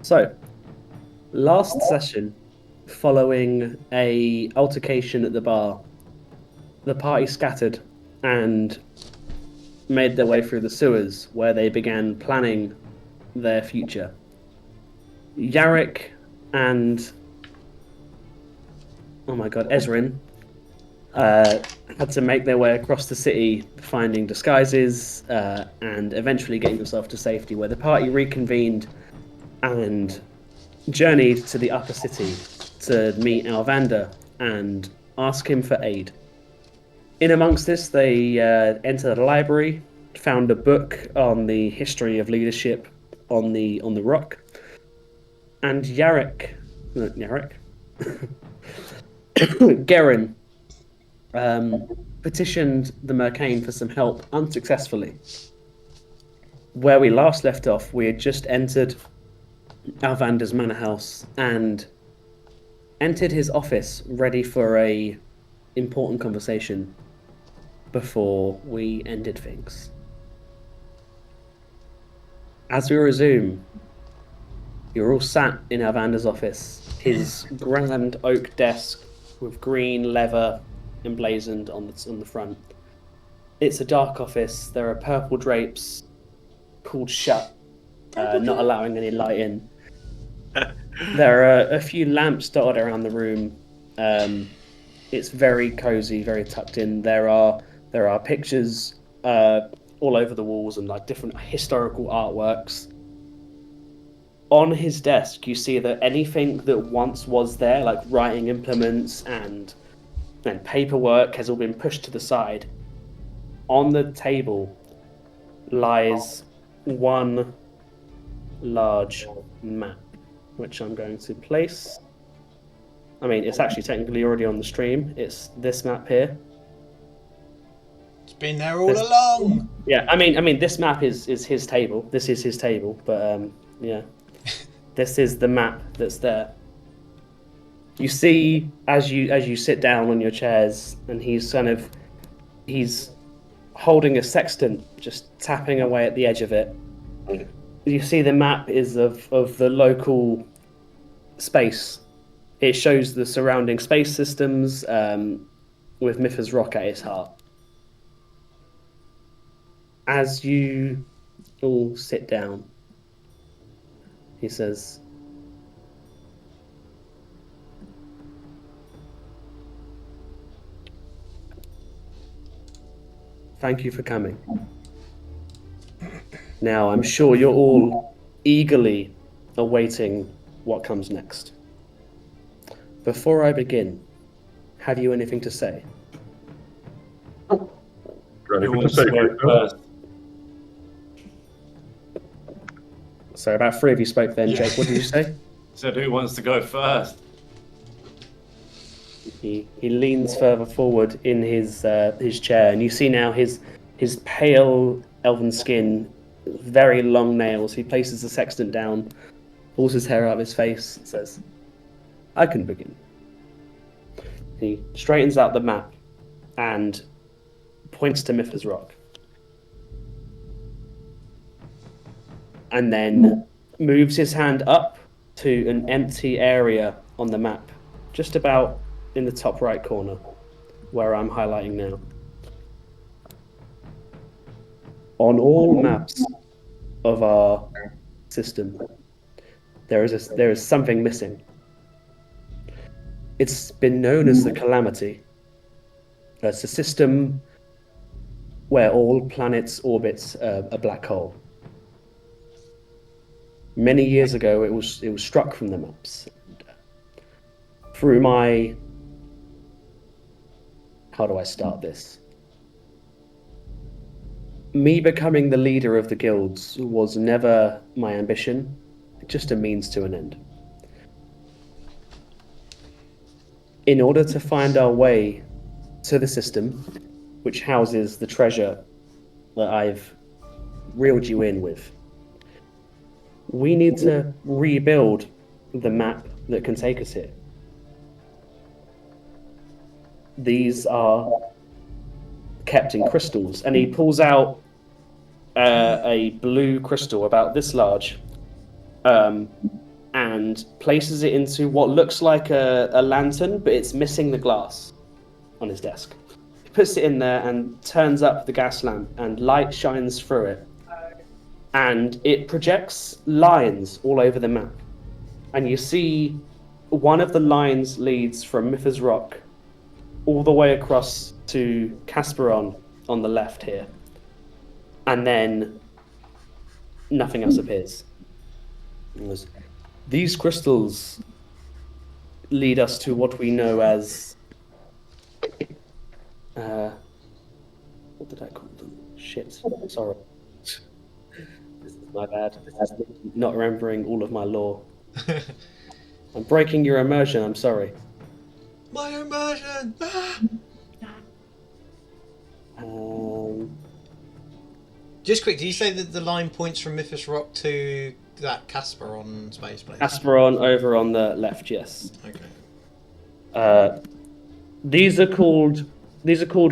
So, last session, following a altercation at the bar, the party scattered and made their way through the sewers, where they began planning their future. Yarrick and Ezrin had to make their way across the city, finding disguises and eventually getting themselves to safety, where the party reconvened and journeyed to the upper city to meet Alvander and ask him for aid. In amongst this, they entered a library, found a book on the history of leadership on the rock, and Garen petitioned the Mercane for some help unsuccessfully. Where we last left off, we had just entered Alvander's manor house and entered his office ready for a important conversation before we ended things. As we resume, you're all sat in Alvander's office, his grand oak desk with green leather emblazoned on the front. It's a dark office. There are purple drapes pulled shut, not allowing any light in. There are a few lamps dotted around the room. It's very cozy, very tucked in. There are pictures all over the walls and like different historical artworks. On his desk, you see that anything that once was there, like writing implements and paperwork, has all been pushed to the side. On the table lies one large map, which I'm going to place. I mean, it's actually technically already on the stream. It's this map here. It's been there all along. Yeah, I mean, this map is his table. This is his table, but yeah, this is the map that's there. You see, as you sit down on your chairs, and he's holding a sextant, just tapping away at the edge of it. You see the map is of the local space. It shows the surrounding space systems with Mithras Rock at its heart. As you all sit down, he says, "Thank you for coming. Now, I'm sure you're all eagerly awaiting what comes next. Before I begin, have you anything to say?" Who wants to go first? So about three of you spoke then. Yeah. Jake, what did you say? Said who wants to go first? He leans further forward in his chair, and you see now his pale elven skin, very long nails. He places the sextant down, pulls his hair out of his face, and says, "I can begin." He straightens out the map and points to Mithras Rock. And then moves his hand up to an empty area on the map, just about in the top right corner, where I'm highlighting now. On all maps of our system, there is something missing. It's been known as the Calamity. It's a system where all planets orbit a black hole. Many years ago, it was struck from the maps. Through my... How do I start this? Me becoming the leader of the guilds was never my ambition, just a means to an end. In order to find our way to the system, which houses the treasure that I've reeled you in with, we need to rebuild the map that can take us here. These are kept in crystals, and he pulls out a blue crystal about this large, and places it into what looks like a lantern, but it's missing the glass on his desk. He puts it in there and turns up the gas lamp, and light shines through it. And it projects lines all over the map. And you see one of the lines leads from Mythos Rock all the way across to Casperon on the left here. And then nothing else appears. These crystals lead us to what we know as... what did I call them? Shit, sorry. This is my bad. This is not remembering all of my lore. I'm breaking your immersion, I'm sorry. My immersion! Just quick, do you say that the line points from Mythos Rock to that Casperon space place? Casperon over on the left, yes. Okay. These are called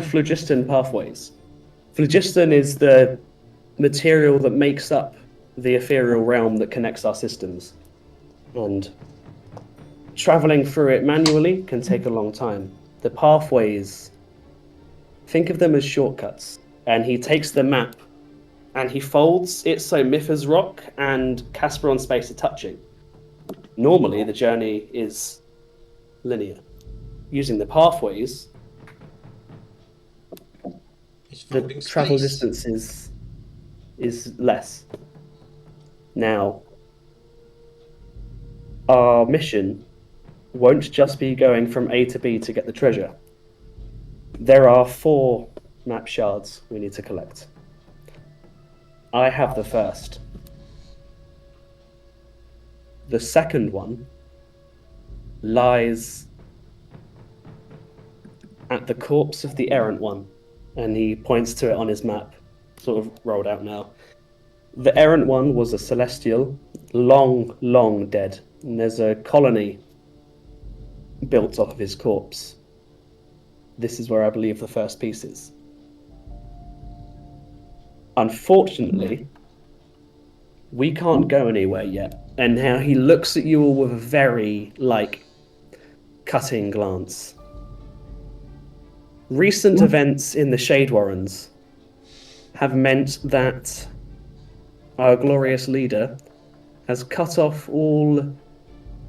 phlogiston pathways. Phlogiston is the material that makes up the ethereal realm that connects our systems. And traveling through it manually can take a long time. The pathways, think of them as shortcuts. And he takes the map and he folds it so Mythos Rock and Casperon space are touching. Normally, the journey is linear. Using the pathways, the travel distance is less. Now, our mission won't just be going from A to B to get the treasure. There are 4 map shards we need to collect. I have the first. The second one lies at the corpse of the errant one, and he points to it on his map, sort of rolled out now. The errant one was a celestial, long dead, and there's a colony built off of his corpse. This is where I believe the first piece is. Unfortunately, we can't go anywhere yet, and now he looks at you all with a very, cutting glance. Recent events in the Shade Warrens have meant that our glorious leader has cut off all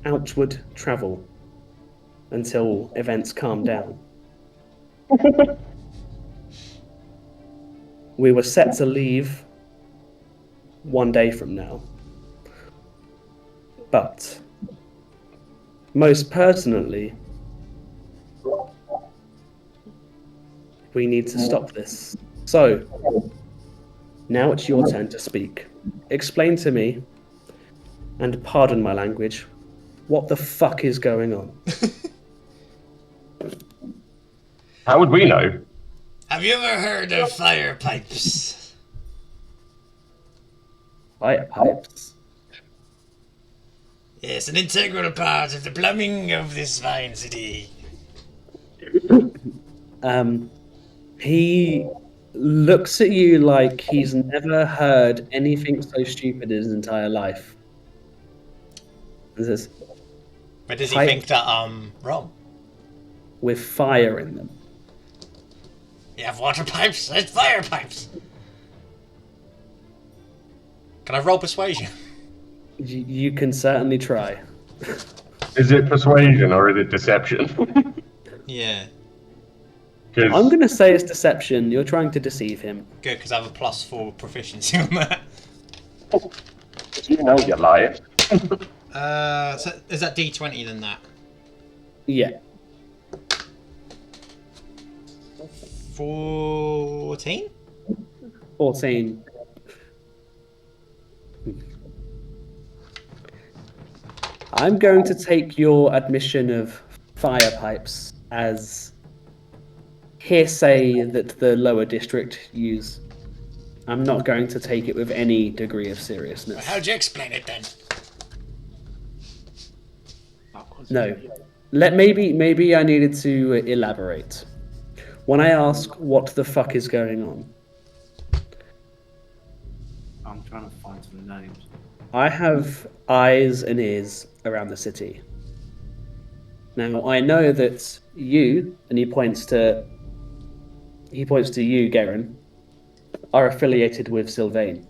outward travel until events calm down. We were set to leave one day from now. But most pertinently, we need to stop this. So, now it's your turn to speak. Explain to me, and pardon my language, what the fuck is going on? How would we know? Have you ever heard of fire pipes? Fire pipes? Yes, an integral part of the plumbing of this fine city. He looks at you like he's never heard anything so stupid in his entire life. And says, But does he think that I'm wrong? with fire in them. You have water pipes, there's fire pipes. Can I roll persuasion? You can certainly try. Is it persuasion or is it deception? Yeah. I'm going to say it's deception. You're trying to deceive him. Good, because I have a +4 proficiency on that. You know you're lying. So is that D20 then that? Yeah. 14? 14. I'm going to take your admission of fire pipes as hearsay that the lower district use. I'm not going to take it with any degree of seriousness. Well, how'd you explain it then? No. Maybe I needed to elaborate. When I ask what the fuck is going on. I'm trying to find some names. I have eyes and ears around the city. Now I know that you, and he points to you, Garen, are affiliated with Sylvain.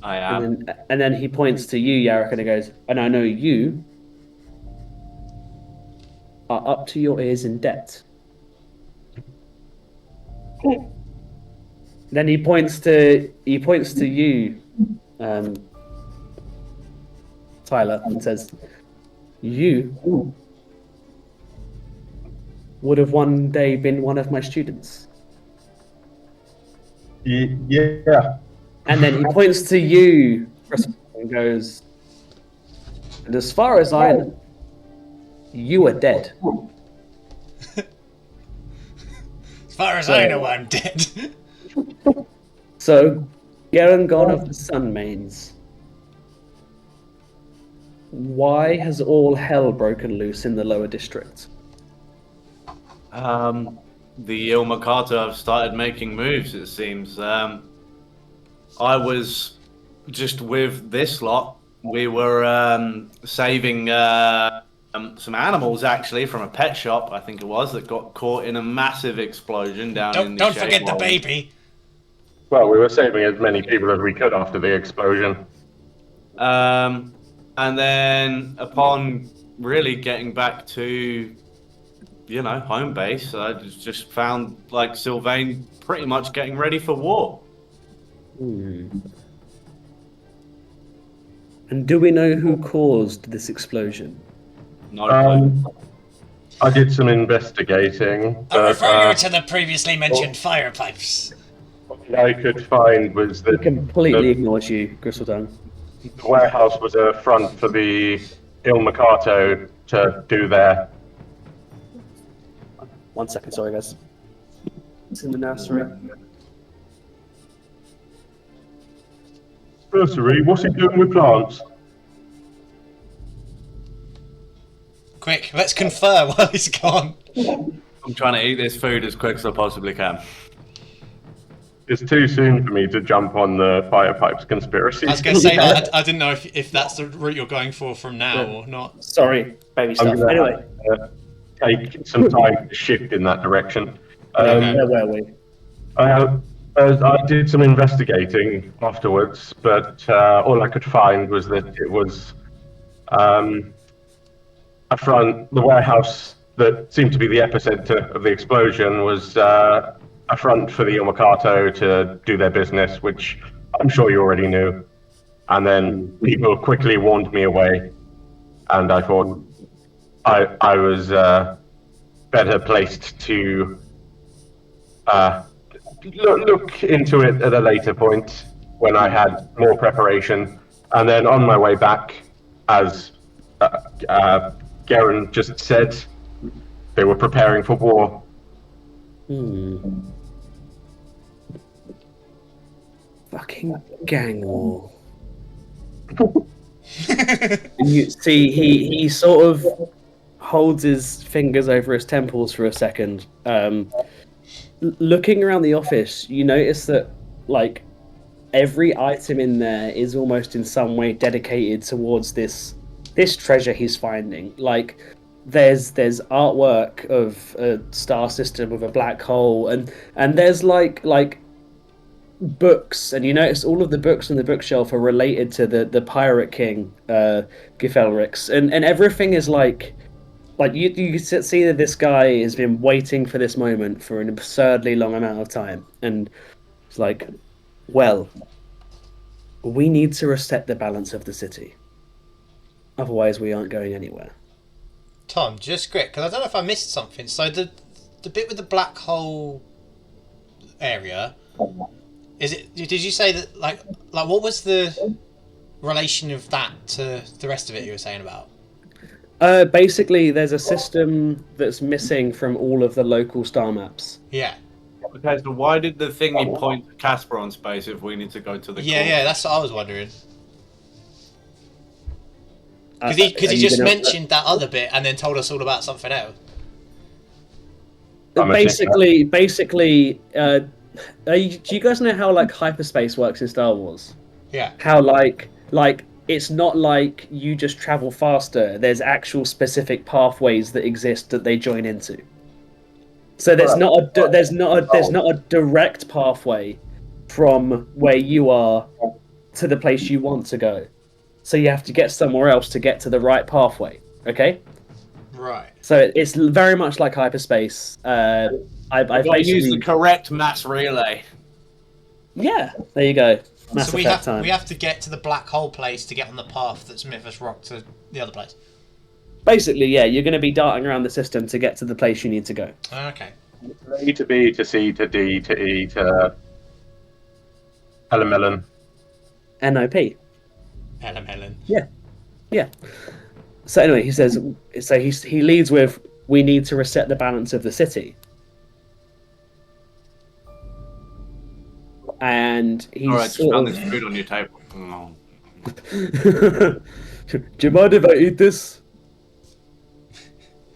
I am. And then he points to you, Yarrick, and he goes, and I know you are up to your ears in debt. Then he points to you, Tyler, and says, "You would have one day been one of my students." Yeah. And then he points to you and goes, "And as far as I know, you are dead." As far as I know, I'm dead. So, Garen God of the Sun Mains, why has all hell broken loose in the lower district? The Ilmakato have started making moves, it seems. I was just with this lot. We were saving some animals, actually, from a pet shop, I think it was, that got caught in a massive explosion down in the Don't shade forget the hole. baby. Well, we were saving as many people as we could after the explosion. And then upon really getting back to, home base, I just found, like, Sylvain pretty much getting ready for war. And do we know who caused this explosion? Not a clue. I did some investigating. I refer you to the previously mentioned fire pipes. What I could find was He that completely ignores you, Gristletongue. the warehouse was a front for the Ilmakato to do their. 1 second, sorry guys. It's in the nursery. Nursery, what's he doing with plants? Quick, let's confer while he's gone. I'm trying to eat this food as quick as I possibly can. It's too soon for me to jump on the fire pipes conspiracy. I was going to say that I didn't know if that's the route you're going for from now or not. Sorry, baby stuff. gonna Anyway, take some time to shift in that direction. where were we? I did some investigating afterwards, but all I could find was that it was the warehouse that seemed to be the epicenter of the explosion was a front for the Ilmakato to do their business, which I'm sure you already knew. And then people quickly warned me away, and I thought I was better placed to look into it at a later point when I had more preparation. And then on my way back, as Garen just said, they were preparing for war. Fucking gang war. And you see, he sort of holds his fingers over his temples for a second. Looking around the office, you notice that, like, every item in there is almost in some way dedicated towards this treasure he's finding. Like, there's artwork of a star system with a black hole, and there's like books, and you notice all of the books on the bookshelf are related to the pirate king, Gifelrix, and everything is like you see that this guy has been waiting for this moment for an absurdly long amount of time, and it's like, well, we need to reset the balance of the city, otherwise we aren't going anywhere. Tom, just quick, because I don't know if I missed something. So the bit with the black hole area, is it? Did you say that like what was the relation of that to the rest of it you were saying about? Basically, there's a system that's missing from all of the local star maps. Yeah. Okay, so why did the thingy point to Casper on space if we need to go to the core? Yeah, that's what I was wondering. Because he just mentioned that other bit and then told us all about something else. Basically, do you guys know how like hyperspace works in Star Wars? Yeah. How like like it's not like you just travel faster. There's actual specific pathways that exist that they join into. So there's not a direct pathway from where you are to the place you want to go. So you have to get somewhere else to get to the right pathway. Okay. Right. So it's very much like hyperspace. I've Got to basically use the correct mass relay. yeah. There you go. Mass So we Effect have time. we have to get to the black hole place to get on the path that's Mythos Rock to the other place. Basically, yeah. You're going to be darting around the system to get to the place you need to go. Okay. A to B to C to D to E to Helen. NOP. Helen. Yeah. So anyway, he says. So he leads with, "We need to reset the balance of the city." And he's All right, just sort found of, this food on your table. Oh. do you mind if I eat this?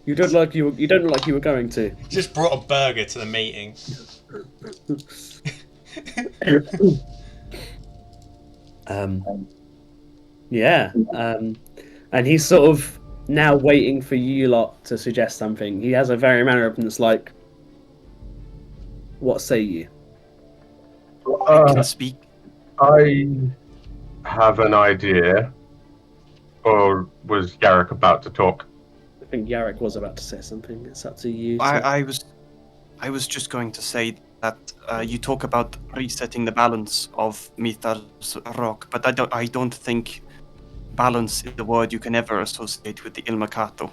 You don't look like you were going to. Just brought a burger to the meeting. Yeah. And he's sort of now waiting for you lot to suggest something. He has a very manner of that's like, "What say you?" I can speak. I have an idea. Or was Garrick about to talk? I think Yarrick was about to say something. It's up to you. I was just going to say that you talk about resetting the balance of Mythos Rock, but I don't think balance is the word you can ever associate with the Il Mercato.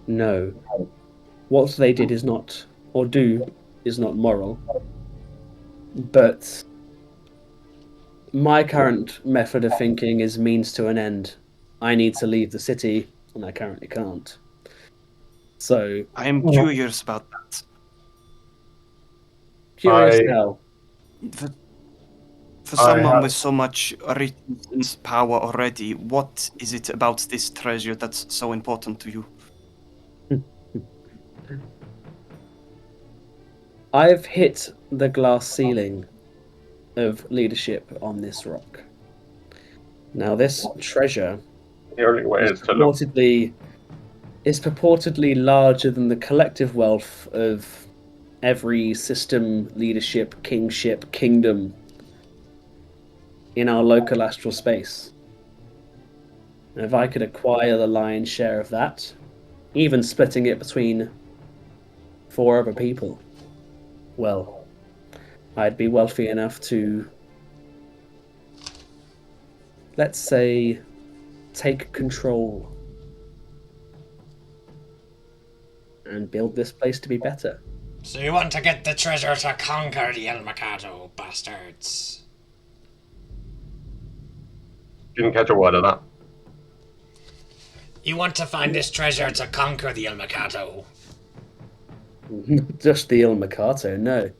No. What they did is not, or do, is not moral. But my current method of thinking is means to an end. I need to leave the city, and I currently can't. So, I am curious about that. curious I- how. For someone have- with so much resistance power already, what is it about this treasure that's so important to you? I've hit the glass ceiling of leadership on this rock. Now, this treasure The only way is to look. is purportedly larger than the collective wealth of every system, leadership, kingship, kingdom in our local astral space. And if I could acquire the lion's share of that, even splitting it between 4 other people, well, I'd be wealthy enough to, let's say, take control and build this place to be better. So you want to get the treasure to conquer the El Mercato, bastards? Didn't catch a word of that. You want to find this treasure to conquer the El Mercato? Not just the Il Mercato, no.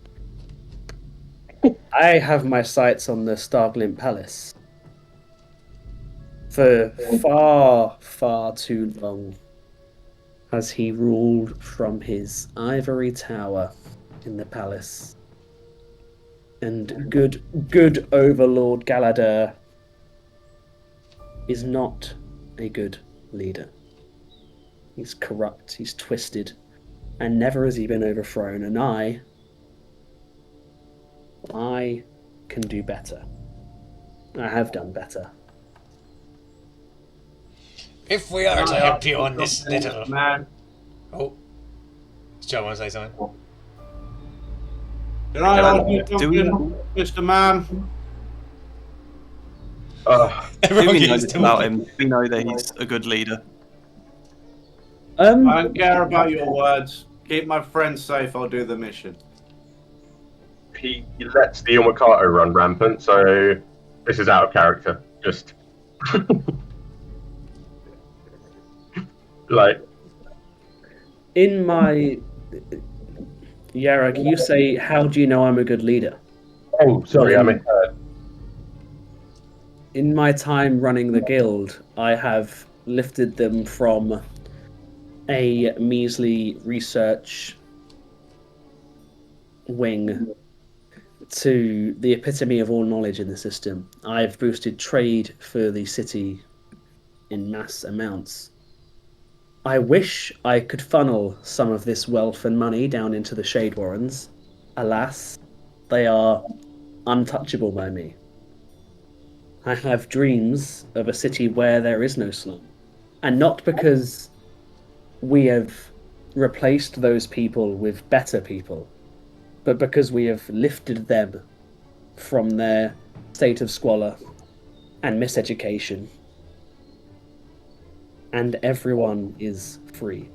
I have my sights on the Starglint Palace. For far, far too long has he ruled from his ivory tower in the palace. And good Overlord Galador is not a good leader. He's corrupt, he's twisted, and never has he been overthrown. And I can do better. I have done better. If we are to help you on this little... Man, Oh. Does Joe want to say something? can I ask you Do we something, Mr. Man? Do Everyone we know keeps this talking. about him? We know that he's a good leader. I don't care about your words. Keep my friends safe, I'll do the mission. He lets the Ilmakato run rampant, so this is out of character. Just like In my Yarag, you say, "How do you know I'm a good leader?" oh, sorry, I mean In my time running the guild, I have lifted them from a measly research wing to the epitome of all knowledge in the system. I've boosted trade for the city in mass amounts. I wish I could funnel some of this wealth and money down into the Shade Warrens. Alas, they are untouchable by me. I have dreams of a city where there is no slum. And not because we have replaced those people with better people, but because we have lifted them from their state of squalor and miseducation. And everyone is free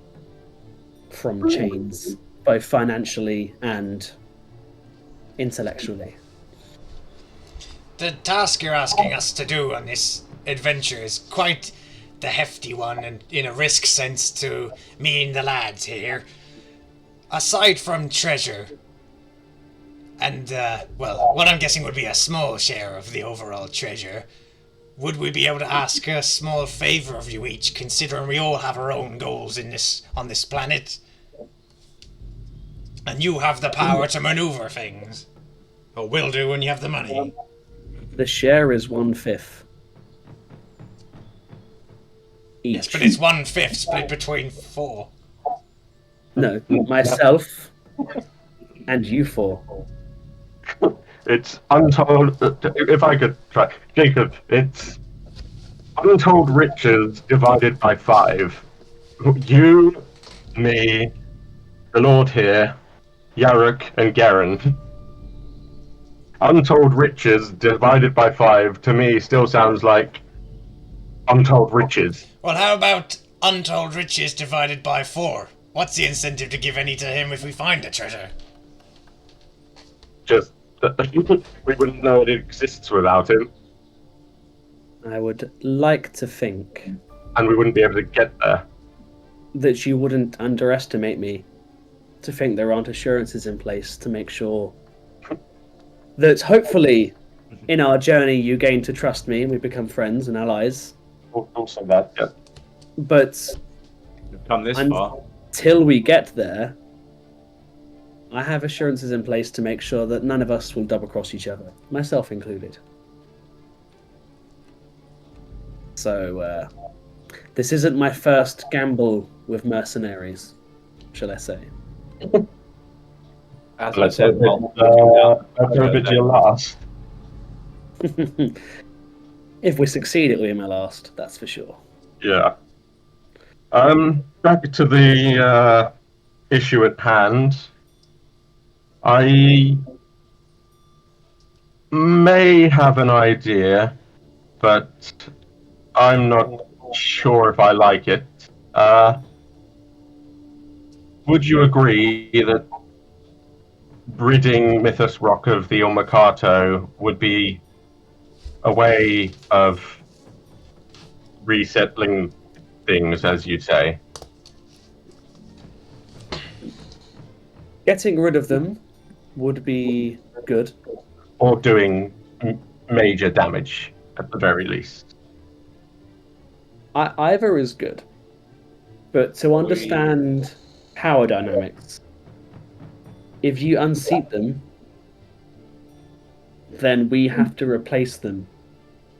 from chains, both financially and intellectually. The task you're asking us to do on this adventure is quite the hefty one, and in a risk sense to me and the lads here. Aside from treasure, and, well, what I'm guessing would be a small share of the overall treasure, would we be able to ask a small favour of you each, considering we all have our own goals on this planet? And you have the power to maneuver things. Or will do when you have the money. The share is 1/5. Each. Yes, but it's 1/5 split between 4. No, myself and you 4. It's untold. If I could try, Jacob, it's untold riches divided by 5. You, me, the Lord here, Yarok, and Garen. Untold riches divided by 5 to me still sounds like untold riches. Well, how about untold riches divided by 4? What's the incentive to give any to him if we find the treasure? Just we wouldn't know it exists without him, I would like to think and we wouldn't be able to get there. that you wouldn't underestimate me, to think there aren't assurances in place to make sure that hopefully in our journey you gain to trust me and we become friends and allies. Also that, yeah. But We've come this far. until we get there, I have assurances in place to make sure that none of us will double cross each other, myself included. So, this isn't my first gamble with mercenaries, shall I say. As I Let's said, hope it's your last. If we succeed, it'll be my last, that's for sure. Yeah. Back to the issue at hand. I may have an idea, but I'm not sure if I like it. Would you agree that ridding Mythos Rock of the Ilmakato would be a way of resettling things, as you say? Getting rid of them would be good. Or doing major damage, at the very least? Either is good. But to understand power dynamics, if you unseat them, then we have to replace them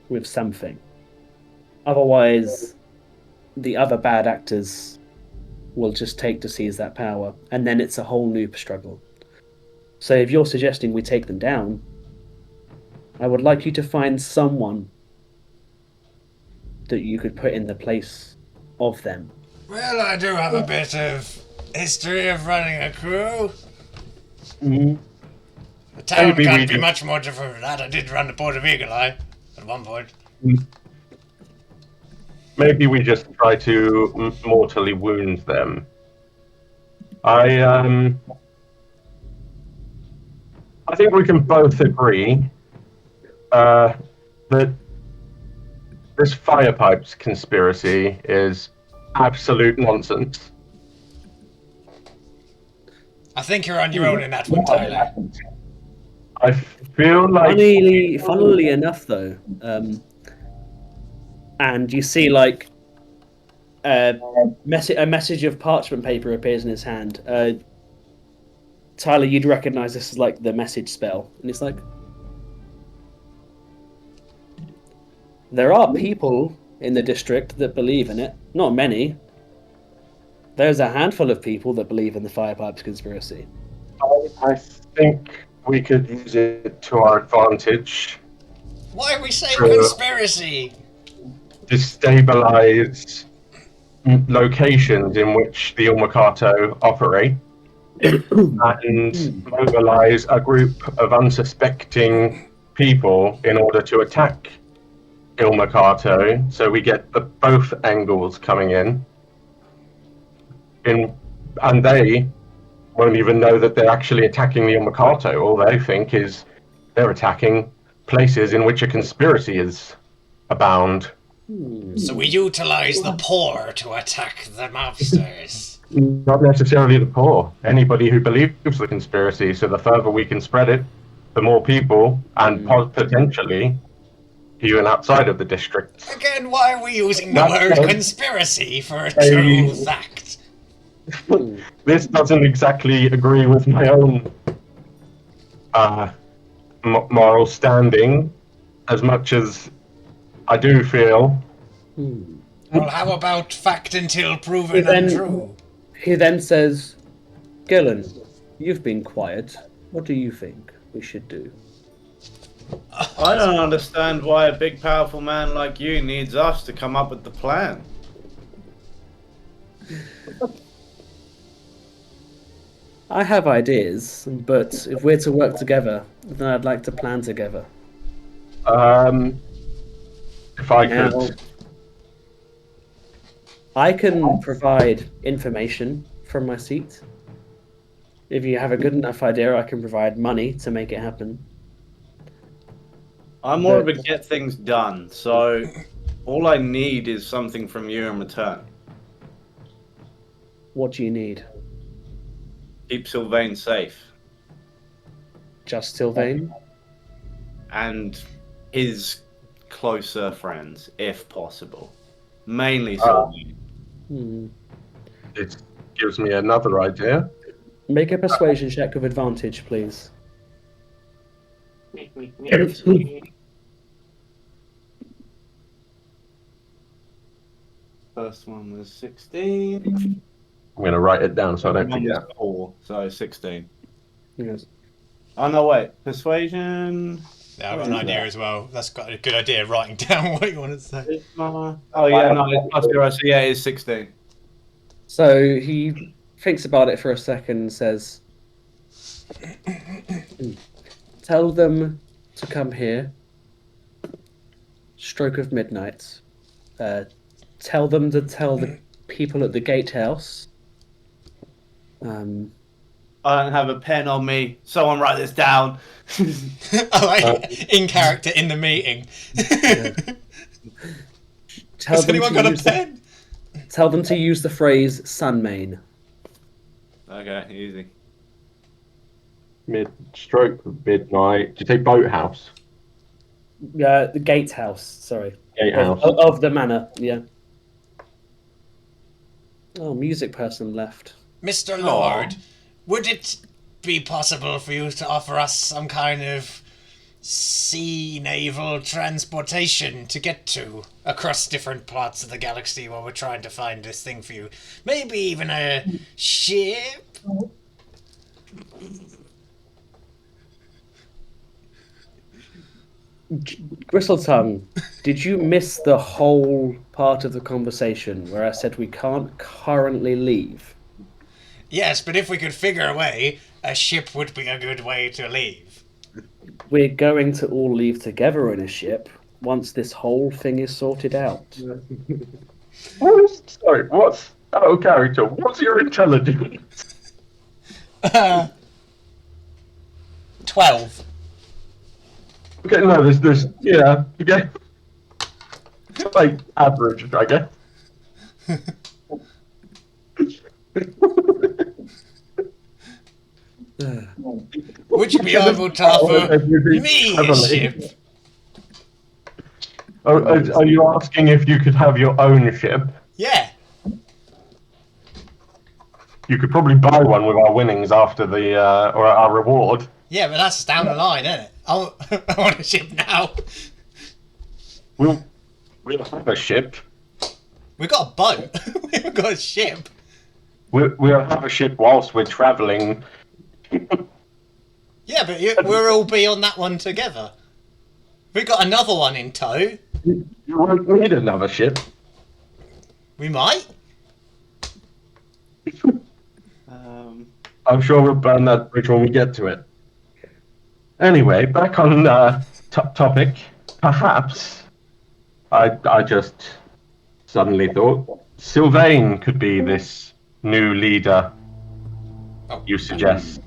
with something. Otherwise, the other bad actors will just take to seize that power, and then it's a whole new struggle. So if you're suggesting we take them down, I would like you to find someone that you could put in the place of them. Well, I do have a bit of history of running a crew. Mm. The town Maybe we can't be do. much more different from that. I did run the Port of Eagle Eye at one point. Maybe we just try to mortally wound them. I think we can both agree that this fire pipes conspiracy is absolute nonsense. I think you're on your own in that one, Tyler. I feel like Funnily enough, though, and you see like a message of parchment paper appears in his hand. Tyler, you'd recognize this as like the message spell, and it's like there are people in the district that believe in it. Not many. There's a handful of people that believe in the Firepipes conspiracy. I think we could use it to our advantage. Why are we saying Sure. conspiracy? Destabilize locations in which the Ilmakato operate and mobilize a group of unsuspecting people in order to attack Ilmakato, so we get both angles coming in, and they won't even know that they're actually attacking the Ilmakato. All they think is they're attacking places in which a conspiracy is abound. So we utilize the poor to attack the mobsters. Not necessarily the poor. Anybody who believes the conspiracy. So the further we can spread it, the more people, and potentially even outside of the district. Again, why are we using the That's word no- conspiracy for a true fact? This doesn't exactly agree with my own moral standing, as much as I do feel. Well, how about fact until proven Then- untrue? He then says, Gillen, you've been quiet. What do you think we should do? I don't understand why a big, powerful man like you needs us to come up with the plan. I have ideas, but if we're to work together, then I'd like to plan together. If I Now, could, I can provide information from my seat. If you have a good enough idea, I can provide money to make it happen. I'm more of a get things done, so all I need is something from you in return. What do you need? Keep Sylvain safe. Just Sylvain? And his closer friends, if possible. Mainly Sylvain. it gives me another idea. Make a persuasion check with advantage, please. First one was 16. I'm going to write it down so I don't One was forget. 4, so 16. Yes. Oh no, wait. Persuasion. Yeah, I've got What an is idea that? as well. That's got a good idea, writing down what you want to say. Oh yeah, no, it's plus 0, so yeah, it's 16. So he thinks about it for a second and says, tell them to come here. Stroke of midnight. Tell them to tell the people at the gatehouse. I don't have a pen on me. Someone write this down. I like in character in the meeting. Tell Has them anyone to got a use pen? Tell them to use the phrase Sunmane. Okay, easy. Stroke of midnight. Did you say boathouse? The gatehouse, sorry. Gatehouse. Of the manor, yeah. Oh, music person left. Mr. Lord, would it be possible for you to offer us some kind of sea naval transportation to get to across different parts of the galaxy while we're trying to find this thing for you? Maybe even a ship? Bristletongue, did you miss the whole part of the conversation where I said we can't currently leave? Yes, but if we could figure a way, a ship would be a good way to leave. We're going to all leave together in a ship once this whole thing is sorted out. Sorry, what's out of character? What's your intelligence? 12. Okay, no, there's yeah, okay. Like average, I guess. Would you be able to offer Everything me a heavily. ship? Are you asking if you could have your own ship? Yeah. You could probably buy one with our winnings after the or our reward. Yeah, but that's down the line, isn't it? I want a ship now. We'll have a ship. We've got a boat. We've got a ship. We'll have a ship whilst we're travelling. Yeah, but we'll all be on that one together. We've got another one in tow. You won't need another ship. We might. I'm sure we'll burn that bridge when we get to it. Anyway, back on topic. Perhaps I just suddenly thought Sylvain could be this new leader you suggest.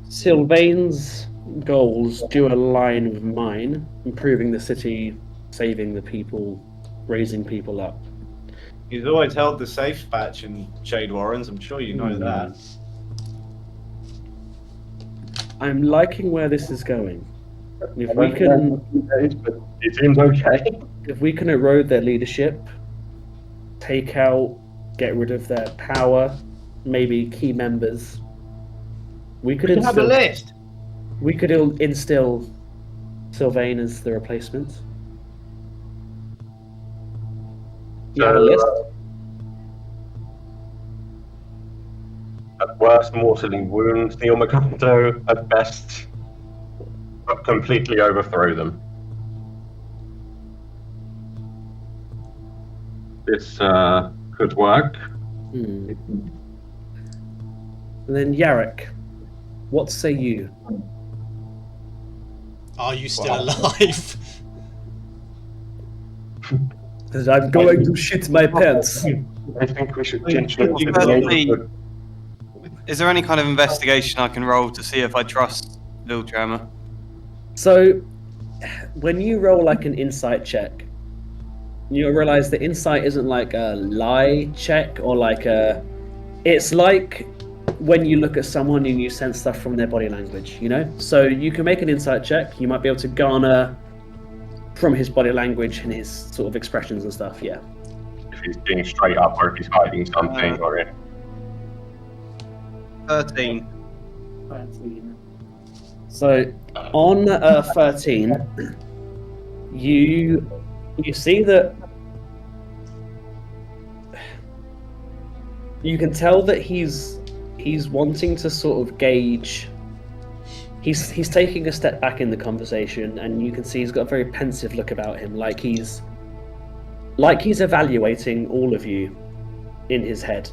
Sylvain's goals do align with mine: improving the city, saving the people, raising people up. He's always held the safe patch in Shade Warrens. I'm sure you know that. I'm liking where this is going. If we can, But it seems okay. if we can erode their leadership, take out, get rid of their power, maybe key members, we could Have a list. We could instill Sylvain as the replacement. You have a list? At worst, mortally wound the Ilmacondo. At best, completely overthrow them. This could work. And then Yarrick, what say you? Are you still alive? Because I'm going to shit my pants. I think we should change the Firstly, is there any kind of investigation I can roll to see if I trust Lildrammer? So, when you roll like an insight check, you'll realize that insight isn't like a lie check or like a. It's like when you look at someone and you sense stuff from their body language, you know? So you can make an insight check, you might be able to garner from his body language and his sort of expressions and stuff, yeah. if he's being straight up or if he's hiding something or if 13. So on 13, you see that you can tell that he's wanting to sort of gauge. He's taking a step back in the conversation, and you can see he's got a very pensive look about him, like he's evaluating all of you in his head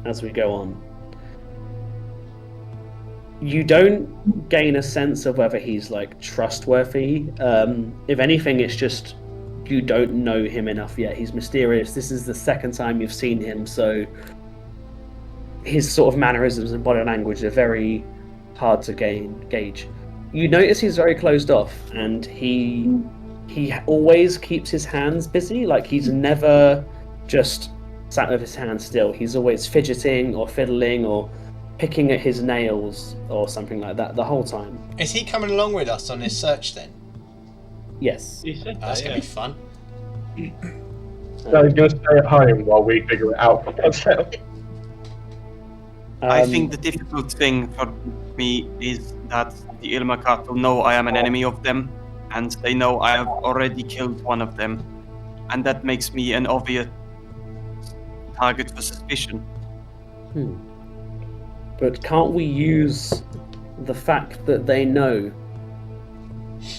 as we go on. You don't gain a sense of whether he's like trustworthy. If anything, it's just you don't know him enough yet. He's mysterious. This is the second time you've seen him, so his sort of mannerisms and body language are very hard to gauge. You notice he's very closed off, and he always keeps his hands busy. Like he's never just sat with his hands still. He's always fidgeting or fiddling or picking at his nails or something like that the whole time. Is he coming along with us on this search then? Yes. You said That's that, going to be fun. so he's going to stay at home while we figure it out for ourselves. I think the difficult thing for me is that the Ilmakat will know I am an enemy of them, and they know I have already killed one of them, and that makes me an obvious target for suspicion. But can't we use the fact that they know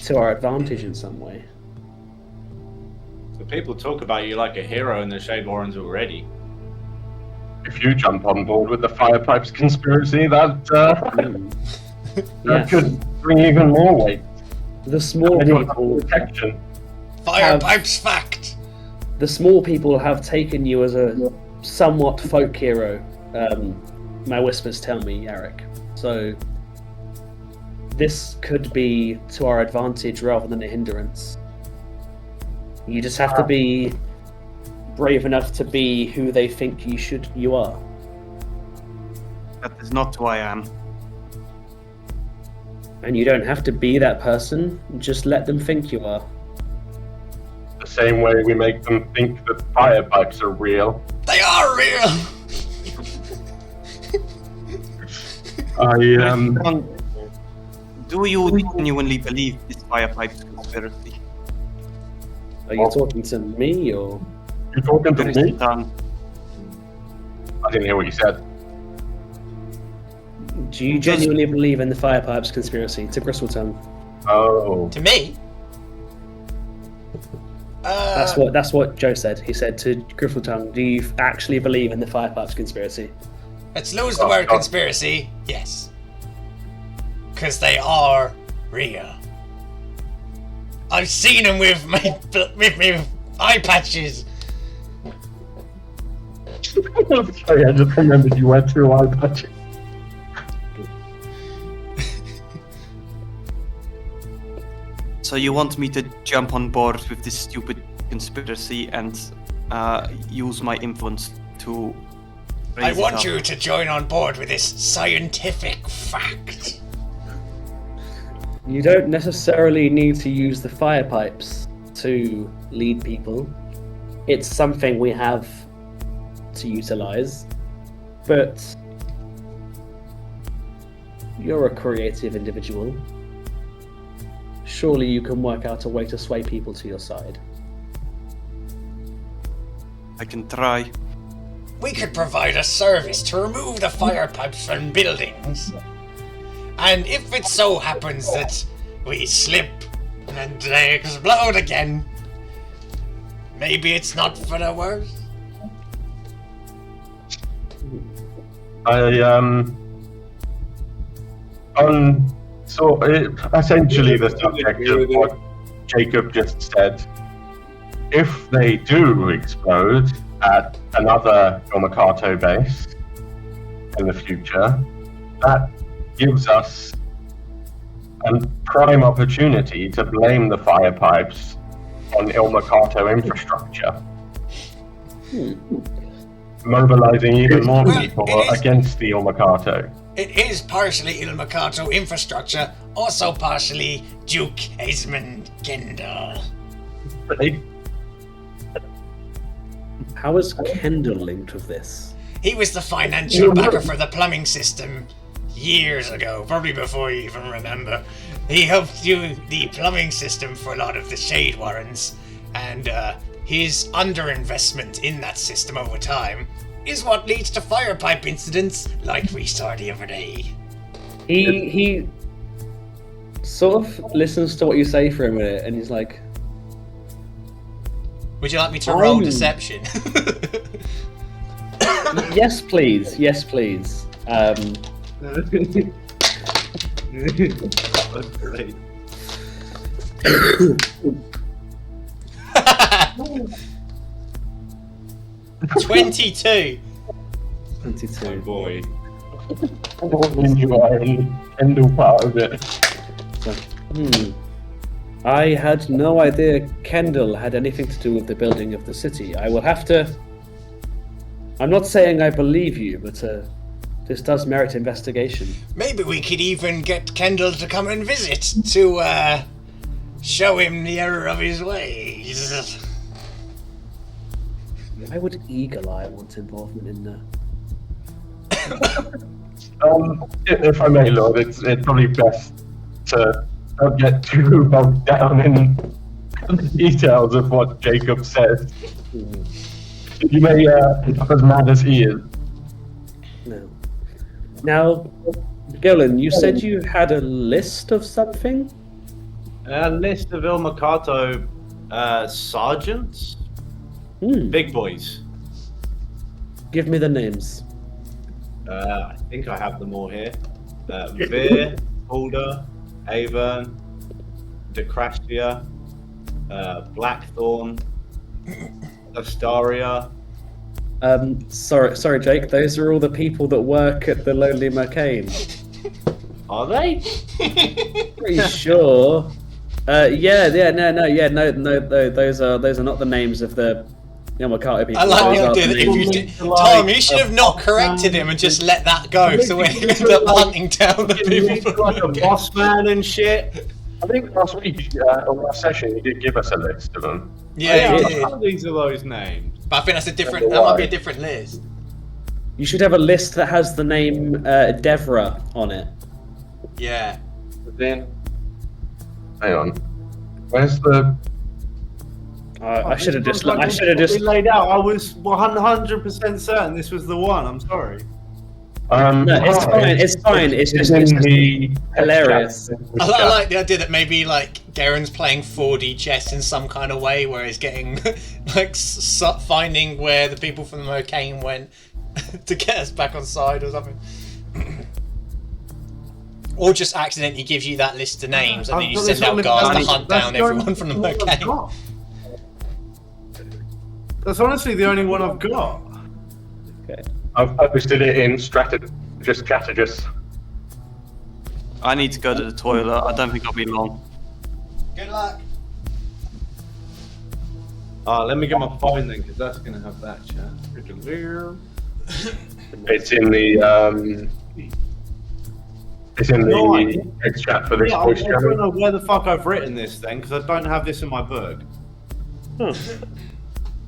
to our advantage in some way? The people talk about you like a hero in the Shade Warrens already. If you jump on board with the fire pipes conspiracy, that Yes. could bring even more weight. The small And you'll have people, protection. Fire pipes fact! the small people have taken you as a somewhat folk hero. My whispers tell me, Eric. So this could be to our advantage rather than a hindrance. You just have to be brave enough to be who they think you are. That is not who I am. And you don't have to be that person, just let them think you are. The same way we make them think that fire pipes are real. They are real! Do you genuinely believe this fire pipes conspiracy? Are you talking to me or? You talking to me? Tristan, I didn't hear what you said. Do you genuinely believe in the fire pipes conspiracy? To Gristletongue. Oh. To me? That's what Joe said. He said to Gristletongue, do you actually believe in the fire pipes conspiracy? Let's lose the word conspiracy. Yes. Because they are real. I've seen them with my eye patches. Sorry, I just remembered you went through eye patches. so you want me to jump on board with this stupid conspiracy and use my influence to I raise it want up? you to join on board with this scientific fact. You don't necessarily need to use the fire pipes to lead people. It's something we have to utilize, but you're a creative individual. Surely you can work out a way to sway people to your side. I can try. We could provide a service to remove the fire pipes from buildings. And if it so happens that we slip and they explode again, maybe it's not for the worst. Essentially the subject of what Jacob just said. If they do explode at another Yomakato base in the future, that gives us a prime opportunity to blame the fire pipes on Ilmakato infrastructure. Mobilizing even more people against the Ilmakato. It is partially Ilmakato infrastructure, also partially Duke Esmond Kendall. How is Kendall linked with this? He was the financial backer for the plumbing system years ago, probably before you even remember. He helped do the plumbing system for a lot of the Shade Warrens, and his underinvestment in that system over time is what leads to fire pipe incidents like we saw the other day. He sort of listens to what you say for a minute, and he's like, would you like me to roll deception? yes, please. Yes, please. Great. 22. 22. Oh boy. When you are in Kendall part of it. I had no idea Kendall had anything to do with the building of the city. I will have to... I'm not saying I believe you, but this does merit investigation. Maybe we could even get Kendall to come and visit to show him the error of his ways. Why would Eagle Eye want involvement in there? If I may, Lord, it's probably best to not get too bogged down in the details of what Jacob says. You may look as mad as he is. No. Now, Gillen, you said you had a list of something? A list of Ilmakato sergeants? Big boys. Give me the names. I think I have them all here. Veer, Alder, Avern, Decrastia, Blackthorn, Astaria. Sorry, Jake. Those are all the people that work at the Lonely Mercane. Are they? Pretty sure. No. Those are not the names of the Yamakato people. I like the Those idea are that if you names- did, Tom, you should have not corrected him and just let that go, so we end up hunting down the people. Like a boss man and shit. I think last week, or last session, you did give us a list of them. Yeah, he I did. know these are those names. But I think that's a different. That might be a different list. You should have a list that has the name Devra on it. Yeah. Then, hang on. Where's the? I should have just. Like I should have just. laid out. I was 100% certain this was the one. I'm sorry. No, it's fine. It's fine. It's just hilarious. I like the idea that maybe like Garen's playing 4D chess in some kind of way, where he's getting like finding where the people from the Mocane went to get us back on side or something. Or just accidentally gives you that list of names and then you send out guards to hunt down everyone from the Mocane. That's honestly the only one I've got. Okay. I've posted it in Strategist. I need to go to the toilet. I don't think I'll be long. Good luck. Let me get my phone then, because that's going to have that chat. It's in the text chat for this Yeah, I voice don't channel. know where the fuck I've written this then, because I don't have this in my book.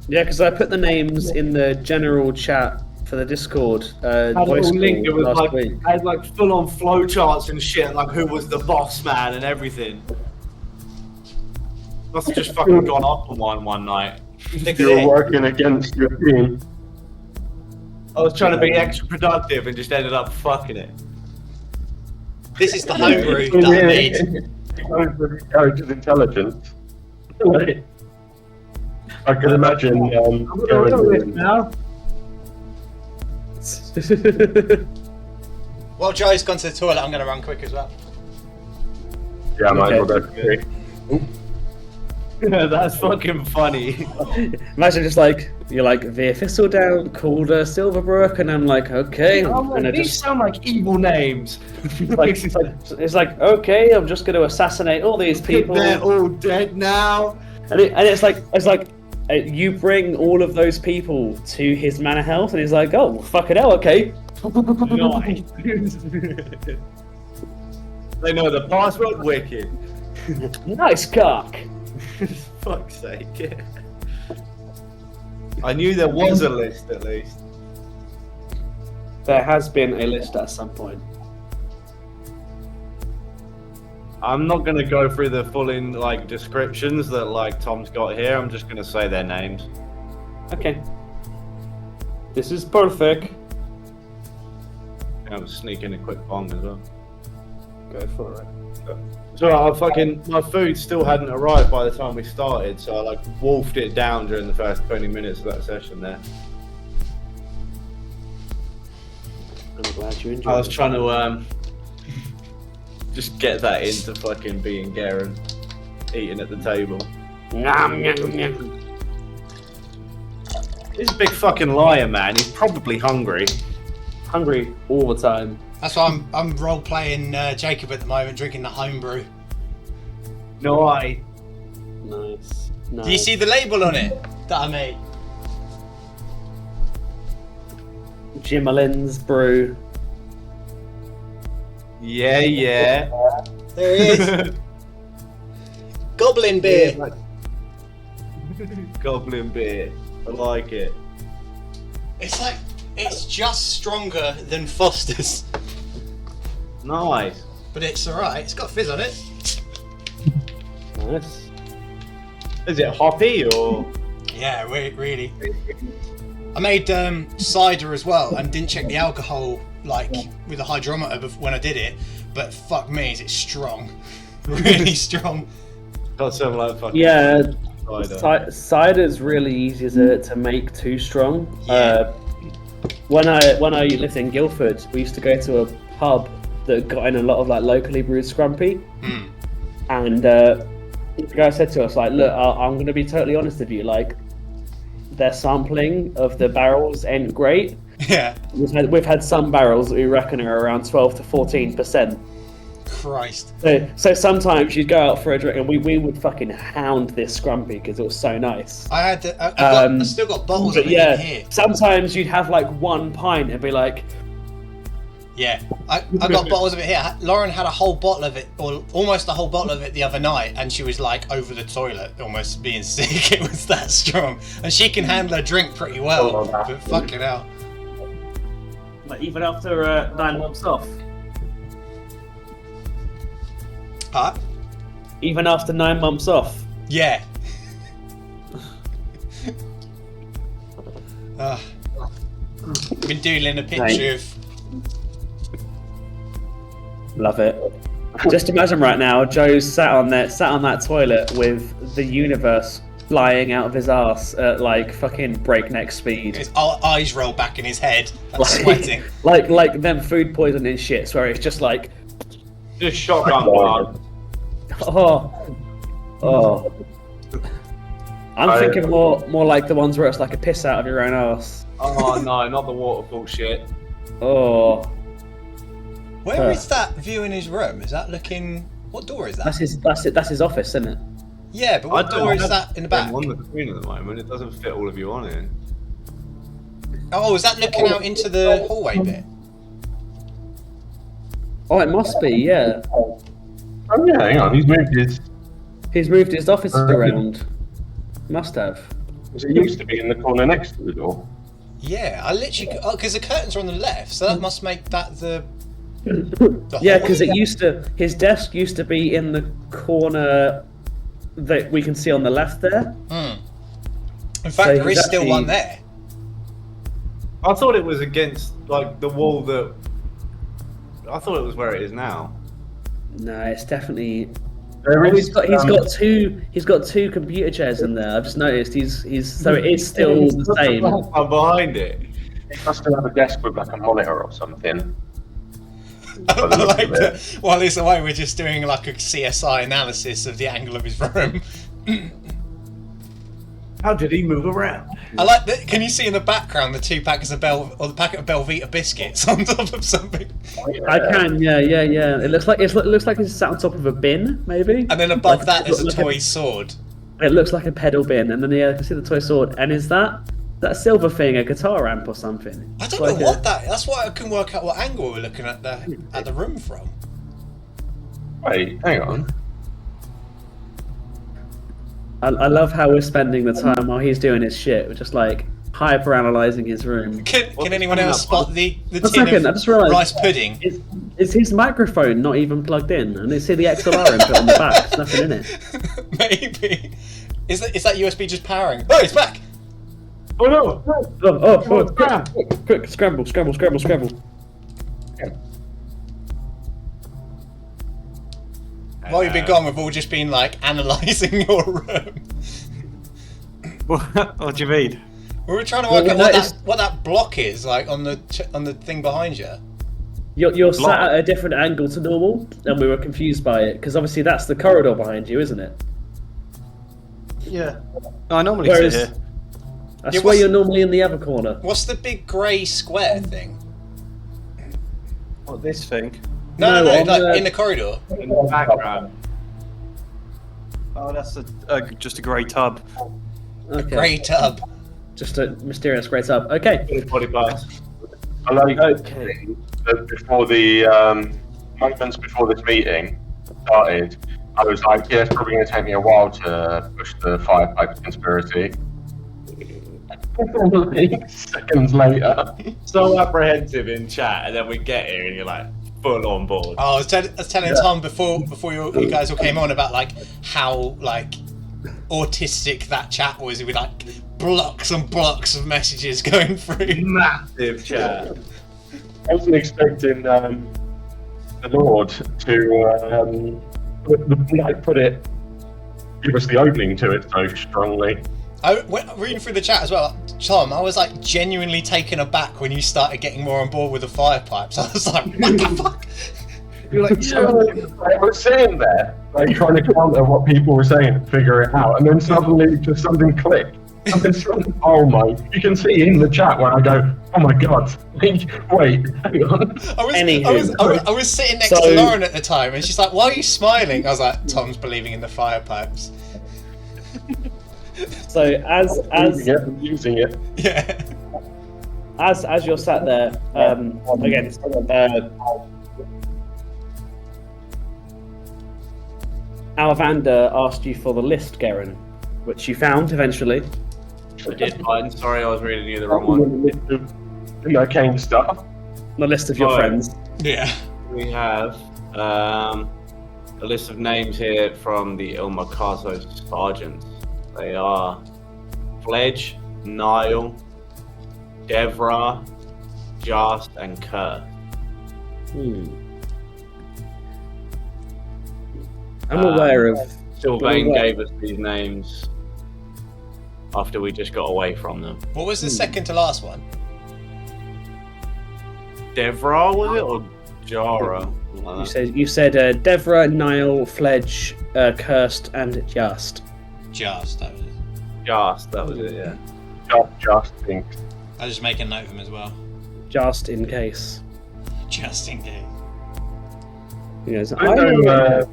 Yeah, because I put the names in the general chat for the Discord Had it all voice linked. It call was last like, week. I had like full on flowcharts and shit, like who was the boss man and everything. Must have just fucking gone off on one night. You were working against your team. I was trying to be extra productive and just ended up fucking it. This is the homebrew that I made. Character's intelligence. I can imagine. Now. While Joe's gone to the toilet, I'm going to run quick as well. Yeah, I might as well Okay. go. Yeah, that's fucking funny. Imagine just like you're like Veer Thistledown called Silverbrook, and I'm like, okay, and I These just sound like evil names. it's like okay, I'm just going to assassinate all these people, They're all dead now. and it's like you bring all of those people to his manor house, and he's like, oh, well, fucking hell, okay. Nice. They know the password. Wicked. Nice cock. Fuck's sake. I knew there was a list at least. There has been a list at some point. I'm not gonna go through the full in like descriptions that like Tom's got here. I'm just gonna say their names. Okay. This is perfect. I'm sneaking a quick bong as well. Go for it. So my food still hadn't arrived by the time we started, so I like wolfed it down during the first 20 minutes of that session there. I'm glad you enjoyed I was it. trying to just get that into fucking being Garen, eating at the table. Nom, nom, nom. He's a big fucking liar, man. He's probably hungry. Hungry all the time. That's why I'm role playing Jacob at the moment, drinking the homebrew. No, I. Nice. Nice. Do you see the label on it that I made? Jimalin's brew. Yeah. There he is. Goblin beer. Goblin beer. I like it. It's just stronger than Foster's, Nice. but it's alright. It's got fizz on it. Nice. Is it hoppy or? Yeah, really. I made cider as well and didn't check the alcohol like with the hydrometer when I did it, but fuck me, is it strong? Really strong. Got some like fucking. Yeah, cider. cider's really easy to make too strong. Yeah. When I lived in Guildford, we used to go to a pub that got in a lot of like locally brewed scrumpy, and the guy said to us like, "Look, I'm going to be totally honest with you. Like, their sampling of the barrels ain't great. Yeah. We've had some barrels that we reckon are around 12 to 14%. Christ. So sometimes you'd go out for a drink and we would fucking hound this scrumpy because it was so nice. I had I still got bottles But of it yeah, in here. sometimes you'd have like one pint and be like, Yeah, I got bottles of it here. Lauren had a whole bottle of it, or almost a whole bottle of it the other night, and she was like over the toilet, almost being sick. It was that strong. And she can handle her drink pretty well, but fucking hell. Like, even after 9 months off. Huh? Even after 9 months off. Yeah. Been doodling a picture of. Love it. Just imagine right now, Joe's sat on that toilet with the universe flying out of his ass at like fucking breakneck speed. His eyes roll back in his head, like sweating. like them food poisoning shits where it's just like, Just shotgun blast. oh. I'm thinking more like the ones where it's like a piss out of your own ass. Oh no, not the waterfall shit. Oh. Where is that view in his room? Is that looking? What door is that? That's his office, isn't it? Yeah, but what door is that in the back? I'm on the screen at the moment. It doesn't fit all of you on it. Oh, is that looking out into the hallway bit? Oh, it must be, yeah. Oh yeah, hang on. He's Moved his office around. Must have. It used to be in the corner next to the door. Yeah, I literally because the curtains are on the left, so that must make that the Yeah, because his desk used to be in the corner that we can see on the left there. In fact, there is still one there. I thought it was against like the wall that. I thought it was where it is now. No, it's definitely. He's He's got two computer chairs in there. I've just noticed so it is still the same. I'm behind it. He must have a desk with like a monitor or something. I like that. While he's away, we're just doing like a CSI analysis of the angle of his room. How did he move around? I like that. Can you see in the background the 2 packets of the packet of Belvita biscuits on top of something? I can, yeah. It looks like it's sat on top of a bin, maybe. And then above that, there's a toy sword. It looks like a pedal bin, and then I can see the toy sword. And is that silver thing a guitar amp or something? I don't know what that. That's why I can work out what angle we're looking at the room from. Wait, hang on. I love how we're spending the time while he's doing his shit. We're just like hyper analyzing his room. Can anyone else spot the tin second, I of just realised, rice pudding? Is his microphone not even plugged in? And it's see the XLR input on the back. There's nothing in it. Maybe. Is that USB just powering? Oh, it's back. Oh no! Quick, scramble. While you've been gone, we've all just been like analysing your room. What do you mean? We were trying to work out what that block is like on the thing behind you. You're sat at a different angle to normal, and we were confused by it because obviously that's the corridor behind you, isn't it? Yeah. No, I normally sit here. I swear you're normally in the other corner. What's the big grey square thing? What, this thing? No, like in the corridor. In the background. Oh, that's just a grey tub. Okay. Grey tub. Just a mysterious grey tub. Okay. Body parts. I like that before the moments before this meeting started, I was like, yeah, it's probably going to take me a while to push the fire pipe conspiracy. Seconds later. So apprehensive in chat, and then we get here and you're like full on board. Oh, I was telling Tom before you guys all came on about like how like autistic that chat was with like blocks and blocks of messages going through. Massive chat. I wasn't expecting the Lord to give us the opening to it so strongly. I went reading through the chat as well. Tom, I was like genuinely taken aback when you started getting more on board with the fire pipes. I was like, what the fuck? You're like, I was sitting there, like trying to counter what people were saying and figure it out, and then suddenly just something clicked. And then oh my! You can see in the chat when I go, oh my god! Wait, hang on. I was sitting next to Lauren at the time, and she's like, "Why are you smiling?" I was like, "Tom's believing in the fire pipes." So as using it. Yeah. as you're sat there, again, Alvander asked you for the list, Garen, which you found eventually. I did find. Sorry, I was reading you the wrong one. The arcane stuff. The list of your Oh. friends. Yeah. We have a list of names here from the Il Mercato sergeants. They are Fledge, Niall, Devra, Just, and Kerr. I'm aware of. Sylvain gave us these names after we just got away from them. What was the second to last one? Devra, was it, or Jara? You said Devra, Niall, Fledge, Cursed, and Just. Just, that was it. Just, that was it, yeah. Just think. I was just make a note of him as well. Just in case. Just in case. Yes, I know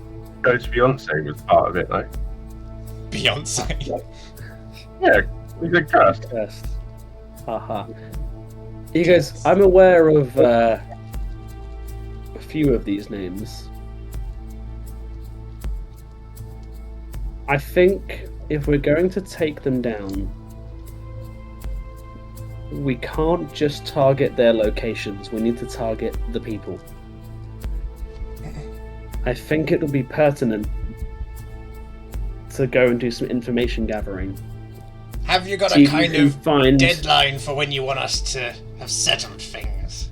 Ghost Beyonce was part of it, though. Beyonce. Yeah, he's a cursed. Cursed. Haha. He goes, I'm aware of a few of these names. I think if we're going to take them down, we can't just target their locations. We need to target the people. I think it will be pertinent to go and do some information gathering. Have you got See a if you kind can of find- deadline for when you want us to have settled things?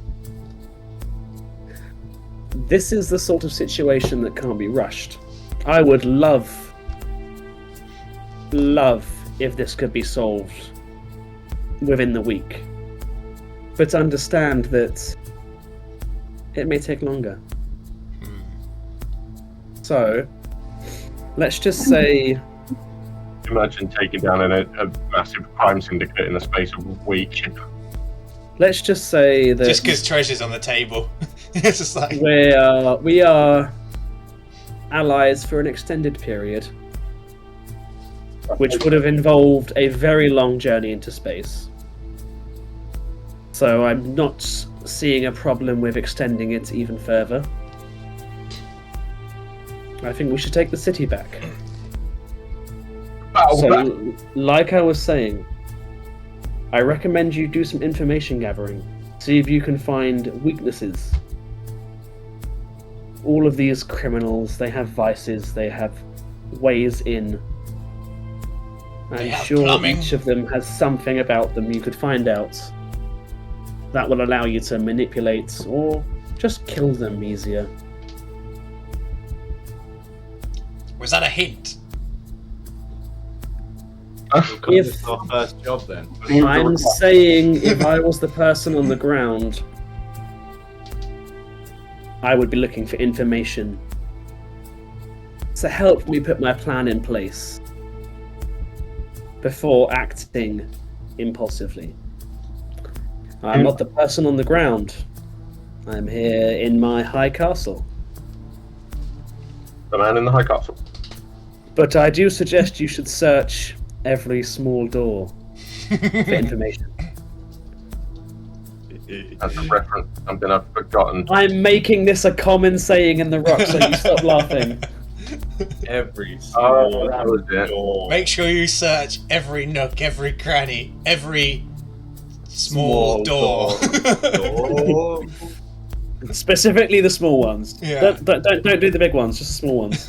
This is the sort of situation that can't be rushed. I would love if this could be solved within the week. But understand that it may take longer. So, let's just say... Imagine taking down a massive crime syndicate in the space of a week. Let's just say that Just because treasure's on the table. It's just like... we are allies for an extended period, which would have involved a very long journey into space. So I'm not seeing a problem with extending it even further. I think we should take the city back. So, like I was saying, I recommend you do some information gathering. See if you can find weaknesses. All of these criminals, they have vices, they have ways in. They I'm have sure plumbing. each of them has something about them you could find out that will allow you to manipulate or just kill them easier. Was that a hint? Because If- it's our first job then. I'm saying if I was the person on the ground, I would be looking for information to help me put my plan in place before acting impulsively. I'm not the person on the ground. I'm here in my high castle. The man in the high castle. But I do suggest you should search every small door for information. That's a reference to something I've forgotten. I'm making this a common saying in the rock, so you stop laughing. Every Oh, single that was it. door. Make sure you search every nook, every cranny, every small door. door. Specifically the small ones. Yeah. Don't do the big ones, just the small ones.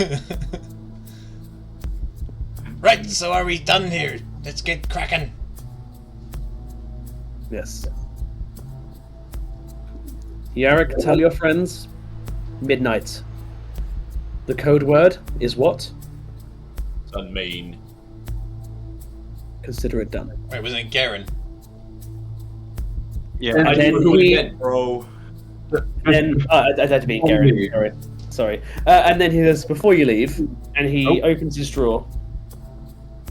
Right, so are we done here? Let's get cracking. Yes. Yarrick, tell your friends. Midnight. The code word is what? Unmean. Consider it done. Wait, wasn't it Garen? Yeah. And then Do it he- again, bro. Then I had to be Garen. Sorry. And then he says, before you leave, and he opens his drawer,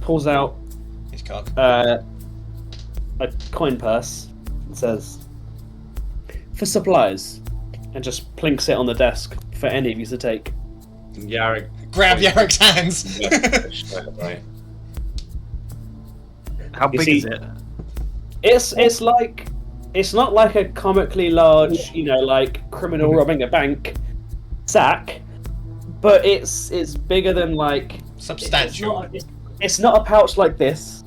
pulls out His cock. a coin purse, and says, "For supplies," and just plinks it on the desk for any of you to take. Yarrick. Grab Yarrick's hands. Straight away. How You big see- is it? It's like it's not like a comically large, like criminal robbing a bank sack, but it's bigger than like Substantial. It's not a pouch like this.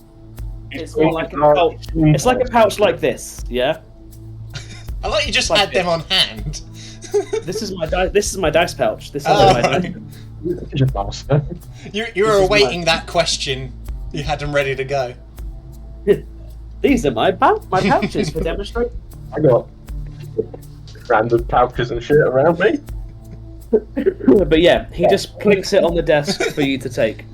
It's more like a pouch. It's like a pouch like this. Yeah. I like you just Like had them this. on hand. This is my dice. This is my dice pouch. This is Oh, my dice. You're a bastard. You were awaiting that question. You had them ready to go. These are my pouches for demonstration. I got random pouches and shit around me. But yeah, he just plinks it on the desk for you to take.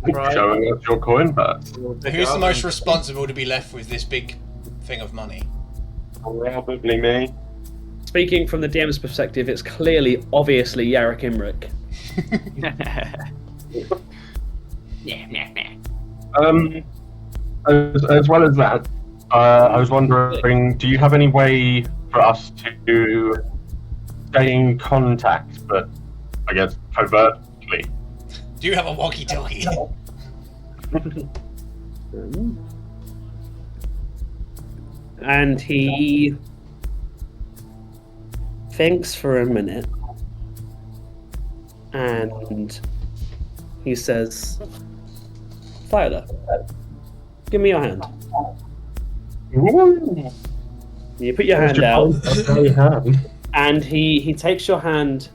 Right. Showing us your coin purse. Who's the most responsible to be left with this big thing of money? Probably me. Speaking from the DM's perspective, it's clearly, obviously, Yarrick Imric. As well as that, I was wondering, do you have any way for us to stay in contact, but I guess covertly? Do you have a walkie-talkie? And he thinks for a minute, and he says, "Viola, give me your hand." Ooh. You put your hand out, hand. and he takes your hand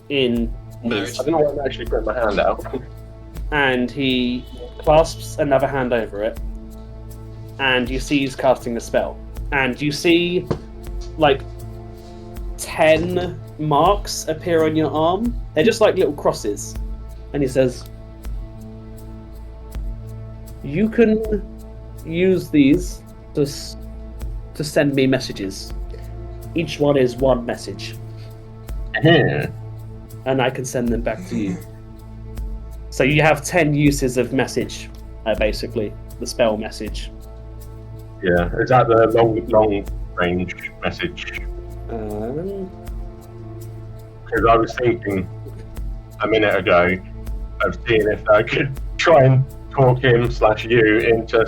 in Marriage. I don't know why I'm actually putting my hand out. and he clasps another hand over it, and you see he's casting the spell. And you see, like, 10 marks appear on your arm. They're just like little crosses. And he says, "You can use these to send me messages. Each one is one message, and I can send them back to you." So you have 10 uses of message, basically, the spell message. Yeah, is that the long range message? Because I was thinking a minute ago of seeing if I could try and talk him/you into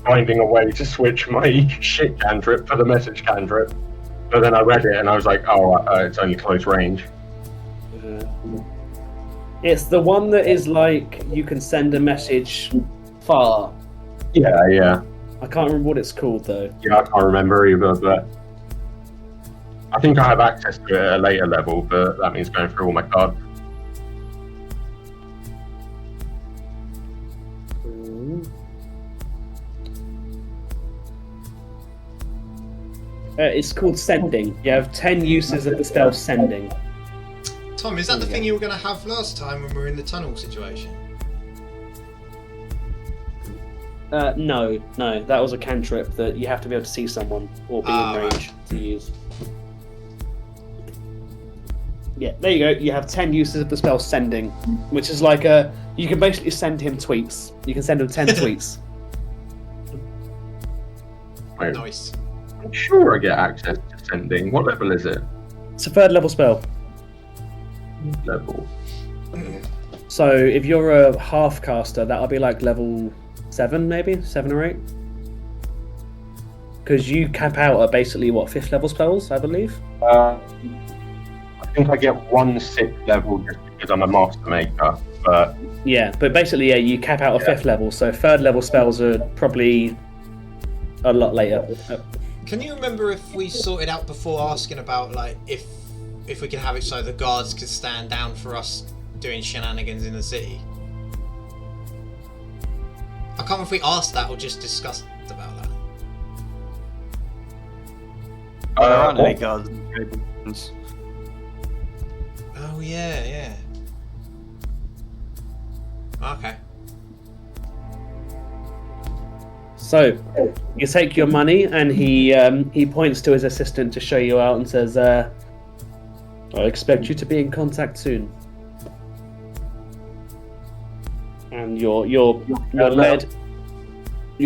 finding a way to switch my shit cantrip for the message cantrip. But then I read it and I was like, oh, it's only close range. It's the one that is like you can send a message far. Yeah. I can't remember what it's called though. Yeah, I can't remember either, but I think I have access to it at a later level, but that means going through all my cards. It's called sending. You have 10 uses of the spell sending. Tom, is that the thing you were going to have last time when we were in the tunnel situation? No, that was a cantrip that you have to be able to see someone or be in range to use. Yeah, there you go. You have 10 uses of the spell sending, which is like you can basically send him tweets. You can send him 10 tweets. Wait, Nice. I'm sure I get access to sending. What level is it? It's a 3rd level spell. Level. So if you're a half caster, that'll be like level 7, maybe 7 or 8. Because you cap out at basically what 5th level spells, I believe. I think I get 1 6th level just because I'm a master maker, but Yeah, but basically, yeah, you cap out at 5th level. So 3rd level spells are probably a lot later. Can you remember if we sorted out before asking about like if we can have it so the guards could stand down for us doing shenanigans in the city? I can't remember if we asked that or just discussed about that. There aren't any what? guards. Oh yeah. Okay. So you take your money, and he points to his assistant to show you out and says, "I expect you to be in contact soon." And you're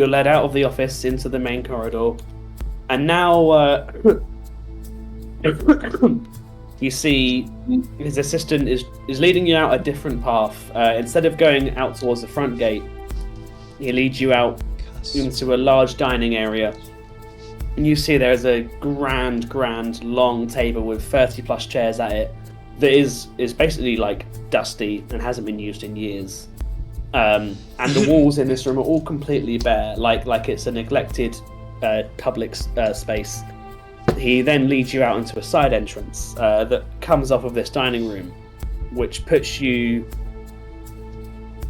led out of the office into the main corridor, and now you see his assistant is leading you out a different path. Instead of going out towards the front gate, he leads you out into a large dining area. And you see there is a grand, long table with 30 plus chairs at it that is basically like dusty and hasn't been used in years. And the walls in this room are all completely bare, like it's a neglected public space. He then leads you out into a side entrance that comes off of this dining room, which puts you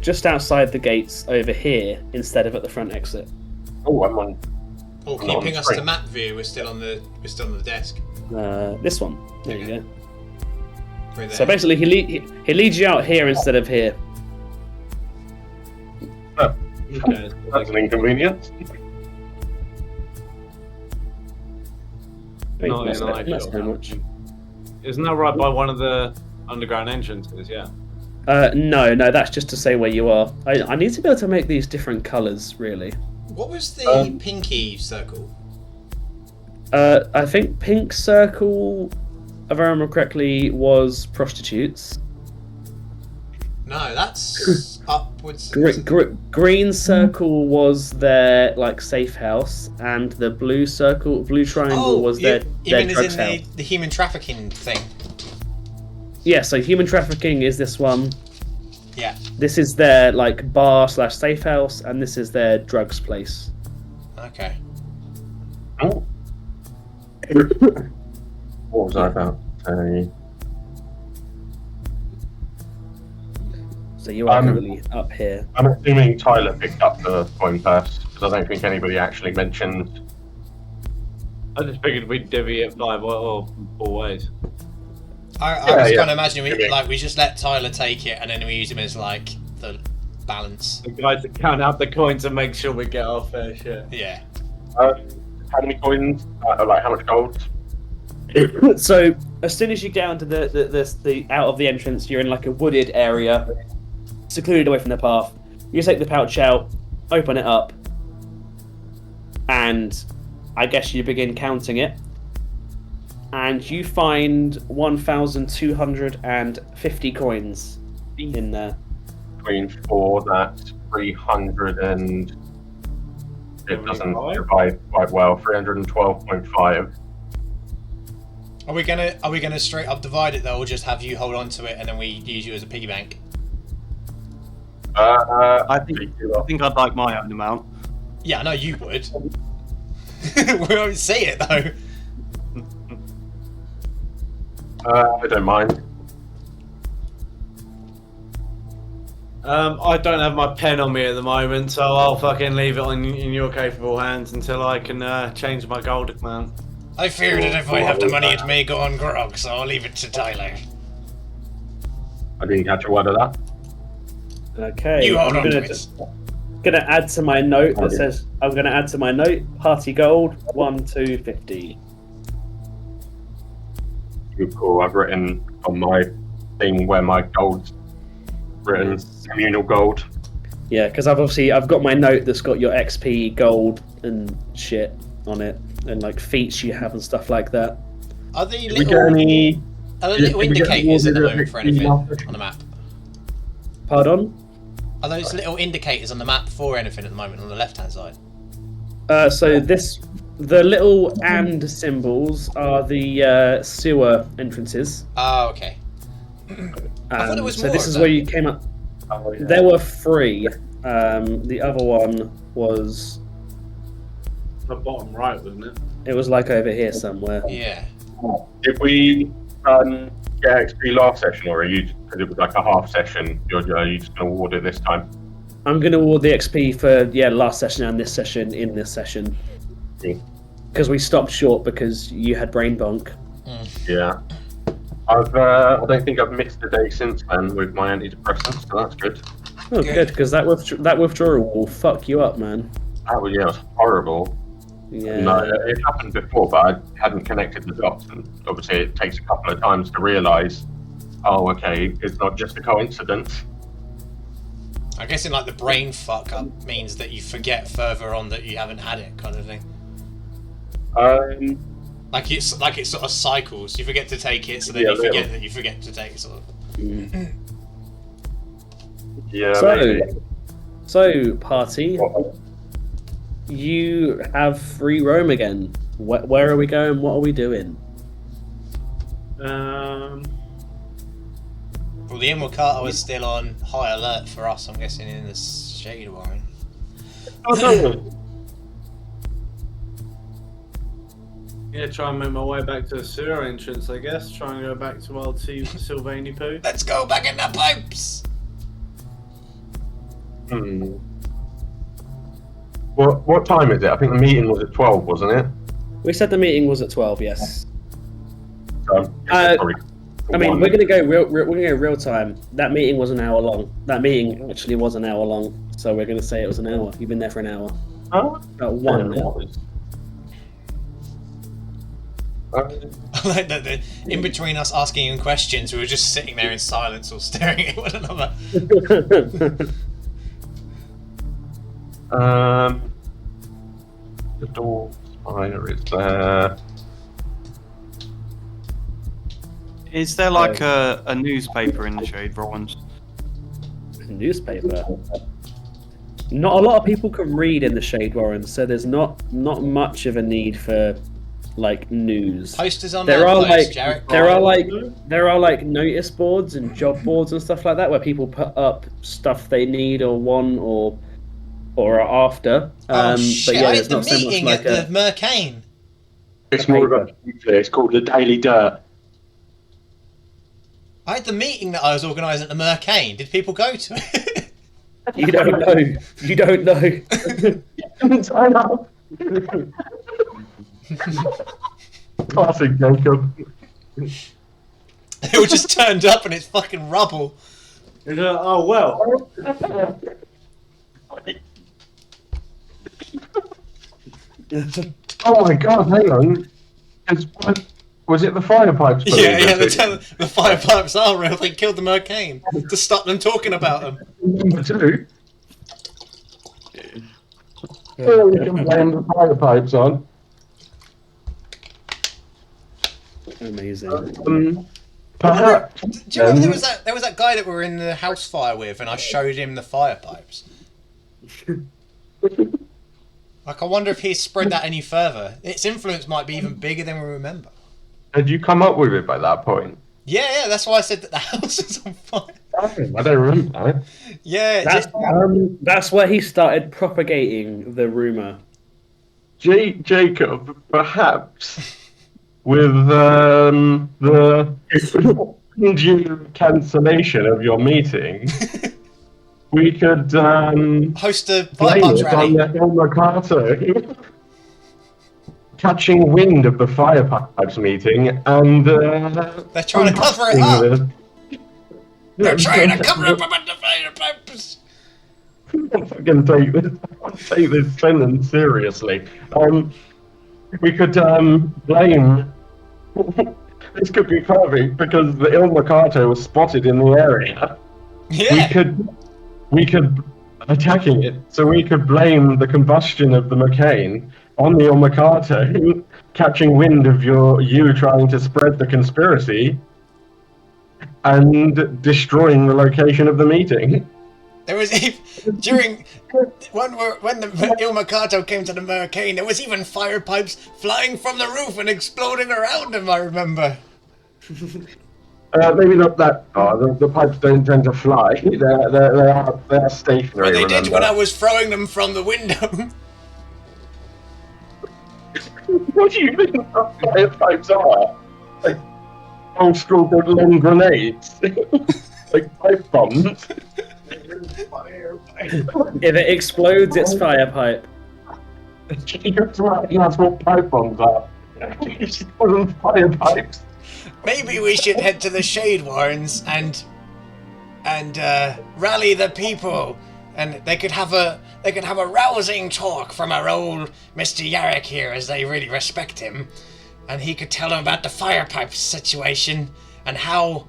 just outside the gates over here instead of at the front exit. Oh, I'm on. Or I'm not on keeping the us to screen. map view, we're still on the desk. This one. There you go. We're there. So basically, he leads you out here instead of here. Oh, Okay. that's an inconvenience. Not That's in not- that's ideal. not much. Isn't that right by one of the underground entrances? Yeah. No, that's just to say where you are. I need to be able to make these different colours, really. What was the pinky circle? I think pink circle, if I remember correctly, was prostitutes. No, that's upwards. Green circle was their like safe house, and the blue triangle was their even as drugs in house. the human trafficking thing. Yeah, so human trafficking is this one. Yeah. This is their like bar / safe house, and this is their drugs place. Okay. Oh. What was I about? So you are currently up here. I'm assuming Tyler picked up the coin purse because I don't think anybody actually mentioned. I just figured we'd divvy it 5 or 4 ways. I was yeah. kind of imagining Yeah. we just let Tyler take it and then we use him as like the balance. The guys that count out the coins and make sure we get our fair share. Yeah. How many coins? Like how much gold? So as soon as you get onto the out of the entrance, you're in like a wooded area, secluded away from the path. You take the pouch out, open it up, and I guess you begin counting it. And you find 1,250 coins in there. Between 4, that's 300 and it doesn't 75? divide quite well. 312.5. Are we gonna straight up divide it though, or just have you hold on to it and then we use you as a piggy bank? I think I'd like my own amount. Yeah, I know you would. We won't see it though. I don't mind. I don't have my pen on me at the moment, so I'll fucking leave it in your capable hands until I can change my gold account. I fear that if I have the money, it may go on grog, so I'll leave it to Tyler. I didn't catch a word of that. Okay. You hold I'm on to gonna it. Gonna add to my note that Okay. says I'm gonna add to my note party gold 1,250. Cool. I've written on my thing where my gold's written communal gold. Yeah, because I've got my note that's got your XP, gold, and shit on it, and like feats you have and stuff like that. Are the Did we get little, any? are there did little we get indicators at the more moment for XP anything last session? on the map? Pardon? Are those little indicators on the map for anything at the moment on the left-hand side? So the little and symbols are the sewer entrances. Oh, okay. I thought it was so more this of is that. where you came up. Oh, yeah. There were 3. The other one was The bottom right, wasn't it? it was like over here somewhere. Yeah. Did we get XP last session, or are you? Because it was like a half session. Are you just going to award it this time? I'm going to award the XP for last session and this session in this session Cool. because we stopped short because you had brain bonk. Yeah. I don't think I've missed a day since then with my antidepressants, so that's good. Oh, Good. good, because that withdrawal will fuck you up, man. That was, it was horrible. Yeah. No, it happened before, but I hadn't connected the dots, and obviously it takes a couple of times to realise, oh, okay, it's not just a coincidence. I guess in like the brain fuck up means that you forget further on that you haven't had it, kind of thing. Like it's sort of cycles. You forget to take it, so then Yeah, you forget little. that you forget to take it. Sort of. Yeah, So- maybe. So, party, You have free roam again. Where are we going? What are we doing? Well, the Imwakata was still on high alert for us, I'm guessing, in the Shade Warren. Yeah, try and make my way back to the sewer entrance, I guess. Try and go back to old Sylvania Poo. Let's go back in the pipes! What time is it? I think the meeting was at 12, wasn't it? We said the meeting was at 12. Yes. So, I mean, we're gonna go real time. That meeting was an hour long. That meeting actually was an hour long, so we're gonna say it was an hour. You've been there for an hour. About 1 now. I like that in between us asking him questions, we were just sitting there in silence or staring at one another. The door spider is there. Is there like a newspaper in the Shade Warrens? Newspaper. Not a lot of people can read in the Shade Warren, so there's not much of a need for like news. Posters on There are lampposts, like Jarrett. there are like notice boards and job boards and stuff like that where people put up stuff they need or want or are after. Oh shit! But yeah, I there's had the not so much meeting like at the Mercane. It's more of a. It's called the Daily Dirt. I had the meeting that I was organising at the Mercane. Did people go to it? You don't know. You don't know. Sign up. Classic Jacob. They all just turned up and it's fucking rubble. Oh, well. Oh my god, hang on. Was it the fire pipes? Yeah, the fire pipes are real. They killed the Mercane to stop them talking about them. Number 2. Oh, we can blame the fire pipes on. Amazing. Perhaps. Do you remember there was that guy that we were in the house fire with, and I showed him the fire pipes. Like, I wonder if he's spread that any further. Its influence might be even bigger than we remember. Had you come up with it by that point? Yeah, that's why I said that the house was on fire. I don't remember that. Yeah, That's where he started propagating the rumor. Jacob, perhaps with the due cancellation of your meeting, we could host a fire blame pipes it rally. on the Mercato catching wind of the fire pipes meeting and They're trying to cover it up. They're trying to cover up about the fire pipes. I'm fucking take this sentence seriously. We could blame. This could be perfect because the Il Mercato was spotted in the area. Yeah. We could attacking it, so we could blame the combustion of the McCain on the Il Mercato catching wind of you trying to spread the conspiracy and destroying the location of the meeting. There was during when the Il Mercato came to the Mercane, there was even fire pipes flying from the roof and exploding around him. I remember. Maybe not that far. The pipes don't tend to fly. They're stationary. Well, they did remember? when I was throwing them from the window. What do you think fire pipes are? Like old school good long grenades, like pipe bombs. If it explodes, it's fire pipe. That's what pipe bombs are. You just call them fire pipes. Maybe we should head to the Shade Warrens and rally the people, and they could have a rousing talk from our old Mr. Yarrick here, as they really respect him, and he could tell them about the fire pipe situation and how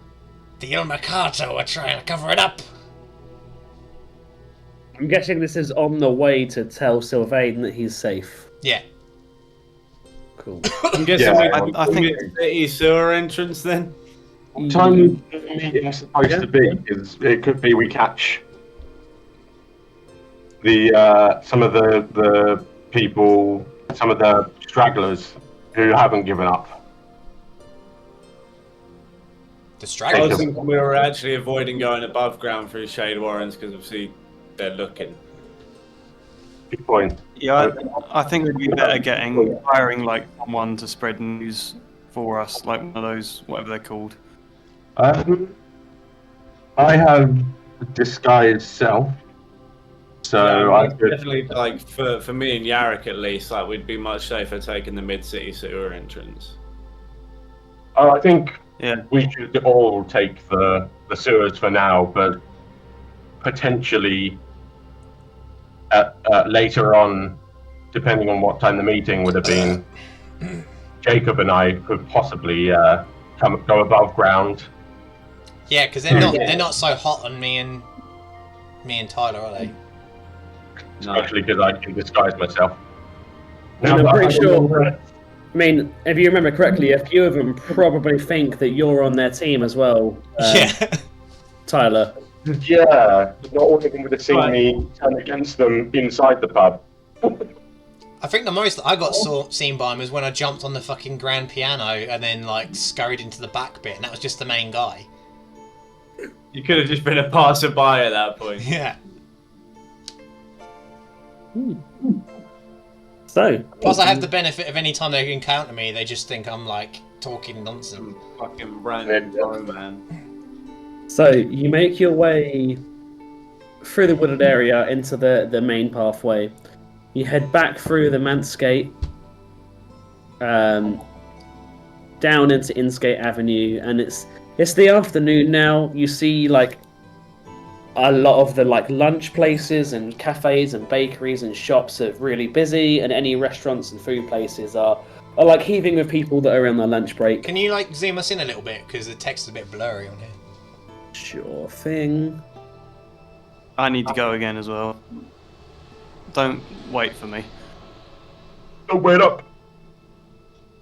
the Il Mercato are trying to cover it up. I'm guessing this is on the way to tell Sylvain that he's safe. Yeah. Cool. I'm guessing I think city sewer entrance then. What time the meeting's supposed to be? Is it could be we catch the some of the people, some of the stragglers who haven't given up. The I was stragglers. thinking we were actually avoiding going above ground through Shade Warrens because obviously they're looking. Good point. Yeah, I think we'd be better hiring like someone to spread news for us, like one of those, whatever they're called. I have disguised self, so I could. Definitely, like for me and Yarrick at least, like we'd be much safer taking the mid-city sewer entrance. Oh, I think Yeah. we should all take the sewers for now, but potentially later on, depending on what time the meeting would have been, Jacob and I could possibly go above ground. Yeah, because they're not so hot on me and Tyler, are they? Especially because I can disguise myself. And I'm pretty sure. I I mean, if you remember correctly, a few of them probably think that you're on their team as well. Yeah. Tyler. Yeah, not all of them would have seen me turn against them inside the pub. I think the most I got seen by him was when I jumped on the fucking grand piano and then like scurried into the back bit, and that was just the main guy. You could have just been a passerby at that point. Yeah. So. Plus, I have the benefit of any time they encounter me, they just think I'm like talking nonsense. Fucking random man. So you make your way through the wooded area into the main pathway. You head back through the Mansgate, down into Insgate Avenue, and it's the afternoon now. You see like a lot of the like lunch places and cafes and bakeries and shops are really busy, and any restaurants and food places are like heaving with people that are on their lunch break. Can you like zoom us in a little bit because the text is a bit blurry on here? Sure thing. I need to go again as well. Don't wait for me. Don't wait up.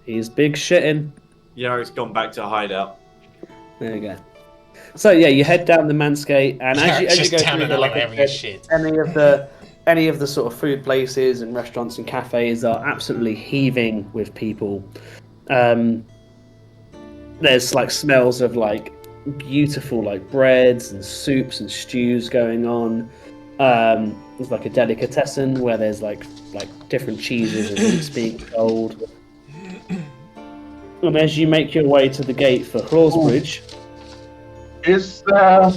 He's big shitting. Yarrick's gone back to hideout. There you go. So yeah, you head down the Mansgate, and as you just go down through an the, like, alleyway having a shit. any of the sort of food places and restaurants and cafes are absolutely heaving with people. There's like smells of like beautiful like breads and soups and stews going on. There's like a delicatessen where there's like different cheeses and meats being sold. And as you make your way to the gate for Horsebridge, Is there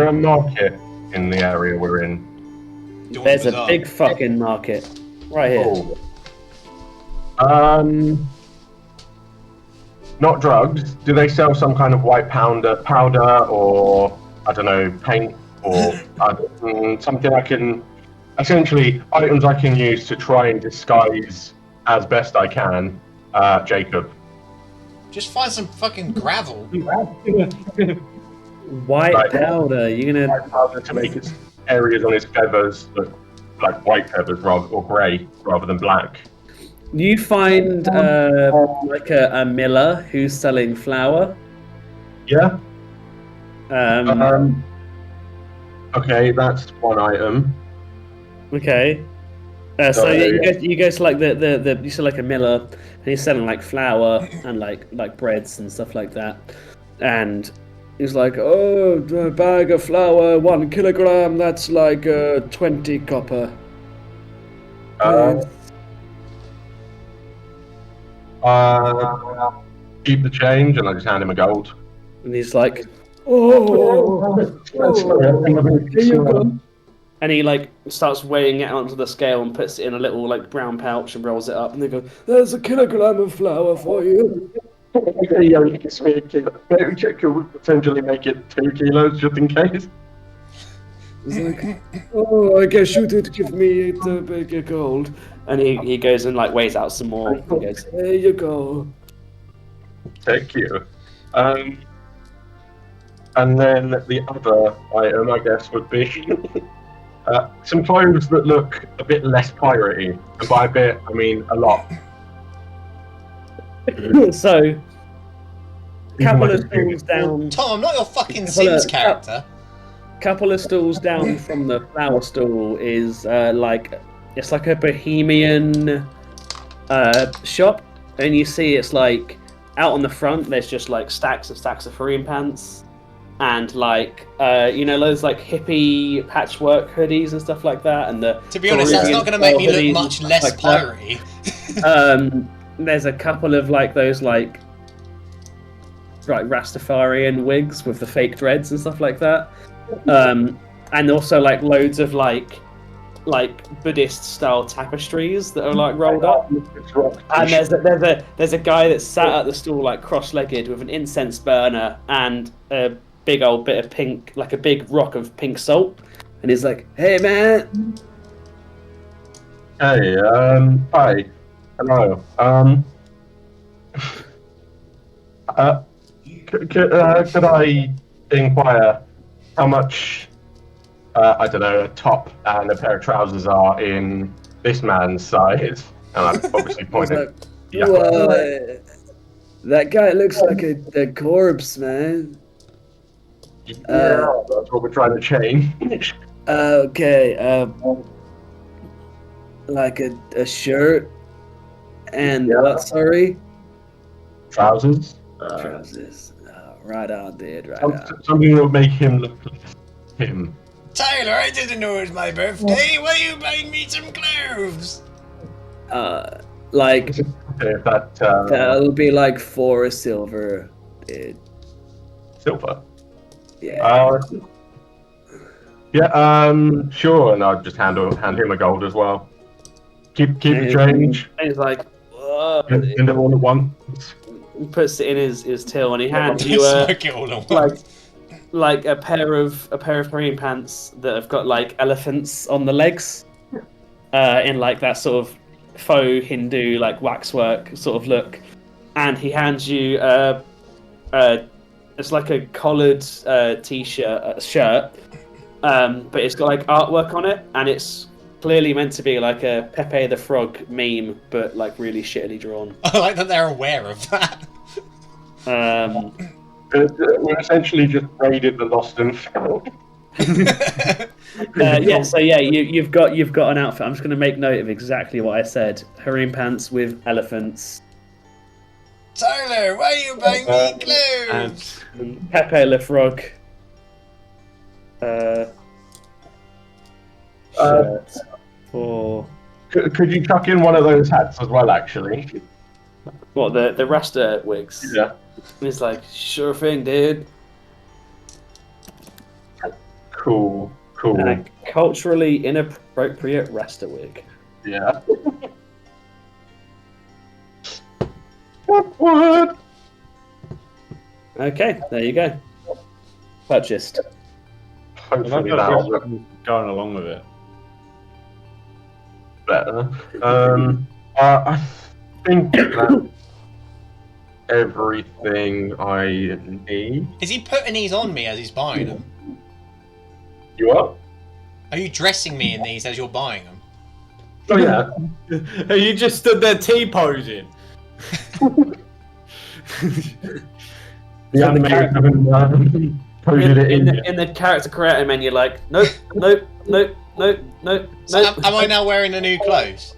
a market in the area we're in? there's a big fucking market right here. Oh. Not drugs. Do they sell some kind of white powder, or I don't know, paint, or something I can, essentially items I can use to try and disguise as best I can, Jacob. Just find some fucking gravel. White Right. powder. You're gonna. White powder to make his areas on his feathers look like white feathers or grey rather than black. You find like a miller who's selling flour. Yeah. Um, Okay, that's one item. okay. So yeah, you go to like the you see like a miller, and he's selling like flour and like breads and stuff like that, and he's like, oh, a bag of flour, 1 kilogram. That's like 20 copper. Keep the change, and I just hand him a gold. And he's like, oh, here you go. And he like starts weighing it onto the scale and puts it in a little like brown pouch and rolls it up. And they go, "There's a kilogram of flour for you." He only gives me a kilo. Maybe Jacob would potentially make it 2 kilos just in case. He's like, "Oh, I guess you did give me the bigger gold." And he goes and like weighs out some more. He goes, "There you go." Thank you. And then the other item, I guess, would be some clothes that look a bit less piratey. And by a bit, I mean a lot. So, couple of stools down. Tom, I'm not your fucking Sims character. Couple of stools down from the flour stool is like it's like a bohemian shop, and you see it's like out on the front. There's just like stacks of Korean pants, and like those like hippie patchwork hoodies and stuff like that. And To be honest, that's not going to make me look much less piratey. There's a couple of like those like Rastafarian wigs with the fake dreads and stuff like that. And also like loads of like Buddhist style tapestries that are like rolled up. And there's a guy that's sat at the stall like cross-legged with an incense burner and a big old bit of pink, like a big rock of pink salt, and he's like, "Hey man." Hey, hi. Hello. Could I inquire how much, I don't know, a top and a pair of trousers are in this man's size? And I'm obviously pointing. That guy looks like a corpse, man. Yeah, that's what we're trying to change. Okay, like a shirt and what? Sorry, Trousers. trousers. Right on, dude. Right on. Something that would make him look like him. Tyler, I didn't know it was my birthday. Why are you buying me some clothes? Like If that that'll be like 4 silver, dude. silver. Yeah. Sure, and I'll just hand him a gold as well. Keep the change. And he's like, whoa. And it all at once. He puts it in his till, and he hands you Smoke it all at once. like a pair of Korean pants that have got like elephants on the legs, in like that sort of faux Hindu like waxwork sort of look, and he hands you it's like a collared shirt, but it's got like artwork on it, and it's clearly meant to be like a Pepe the Frog meme, but like really shittily drawn. I like that they're aware of that. We essentially just raided the lost and found. You've got an outfit. I'm just going to make note of exactly what I said. Harem pants with elephants. Tyler, why are you buying me clothes? Pepe Le Frog. Shirt for Could you chuck in one of those hats as well, actually? what, the Rasta wigs? Yeah. And he's like, sure thing, dude. Cool. And a culturally inappropriate Rasta wig. Yeah. What? Okay, there you go. Purchased. Hopefully that'll look Going along with it. better. I think that's everything I need. Is he putting these on me as he's buying them? You up? Are you dressing me in these as you're buying them? Oh yeah. You just stood there T-posing. The animators haven't coded it in yet. In the character creator menu, like, nope. So am I now wearing the new clothes?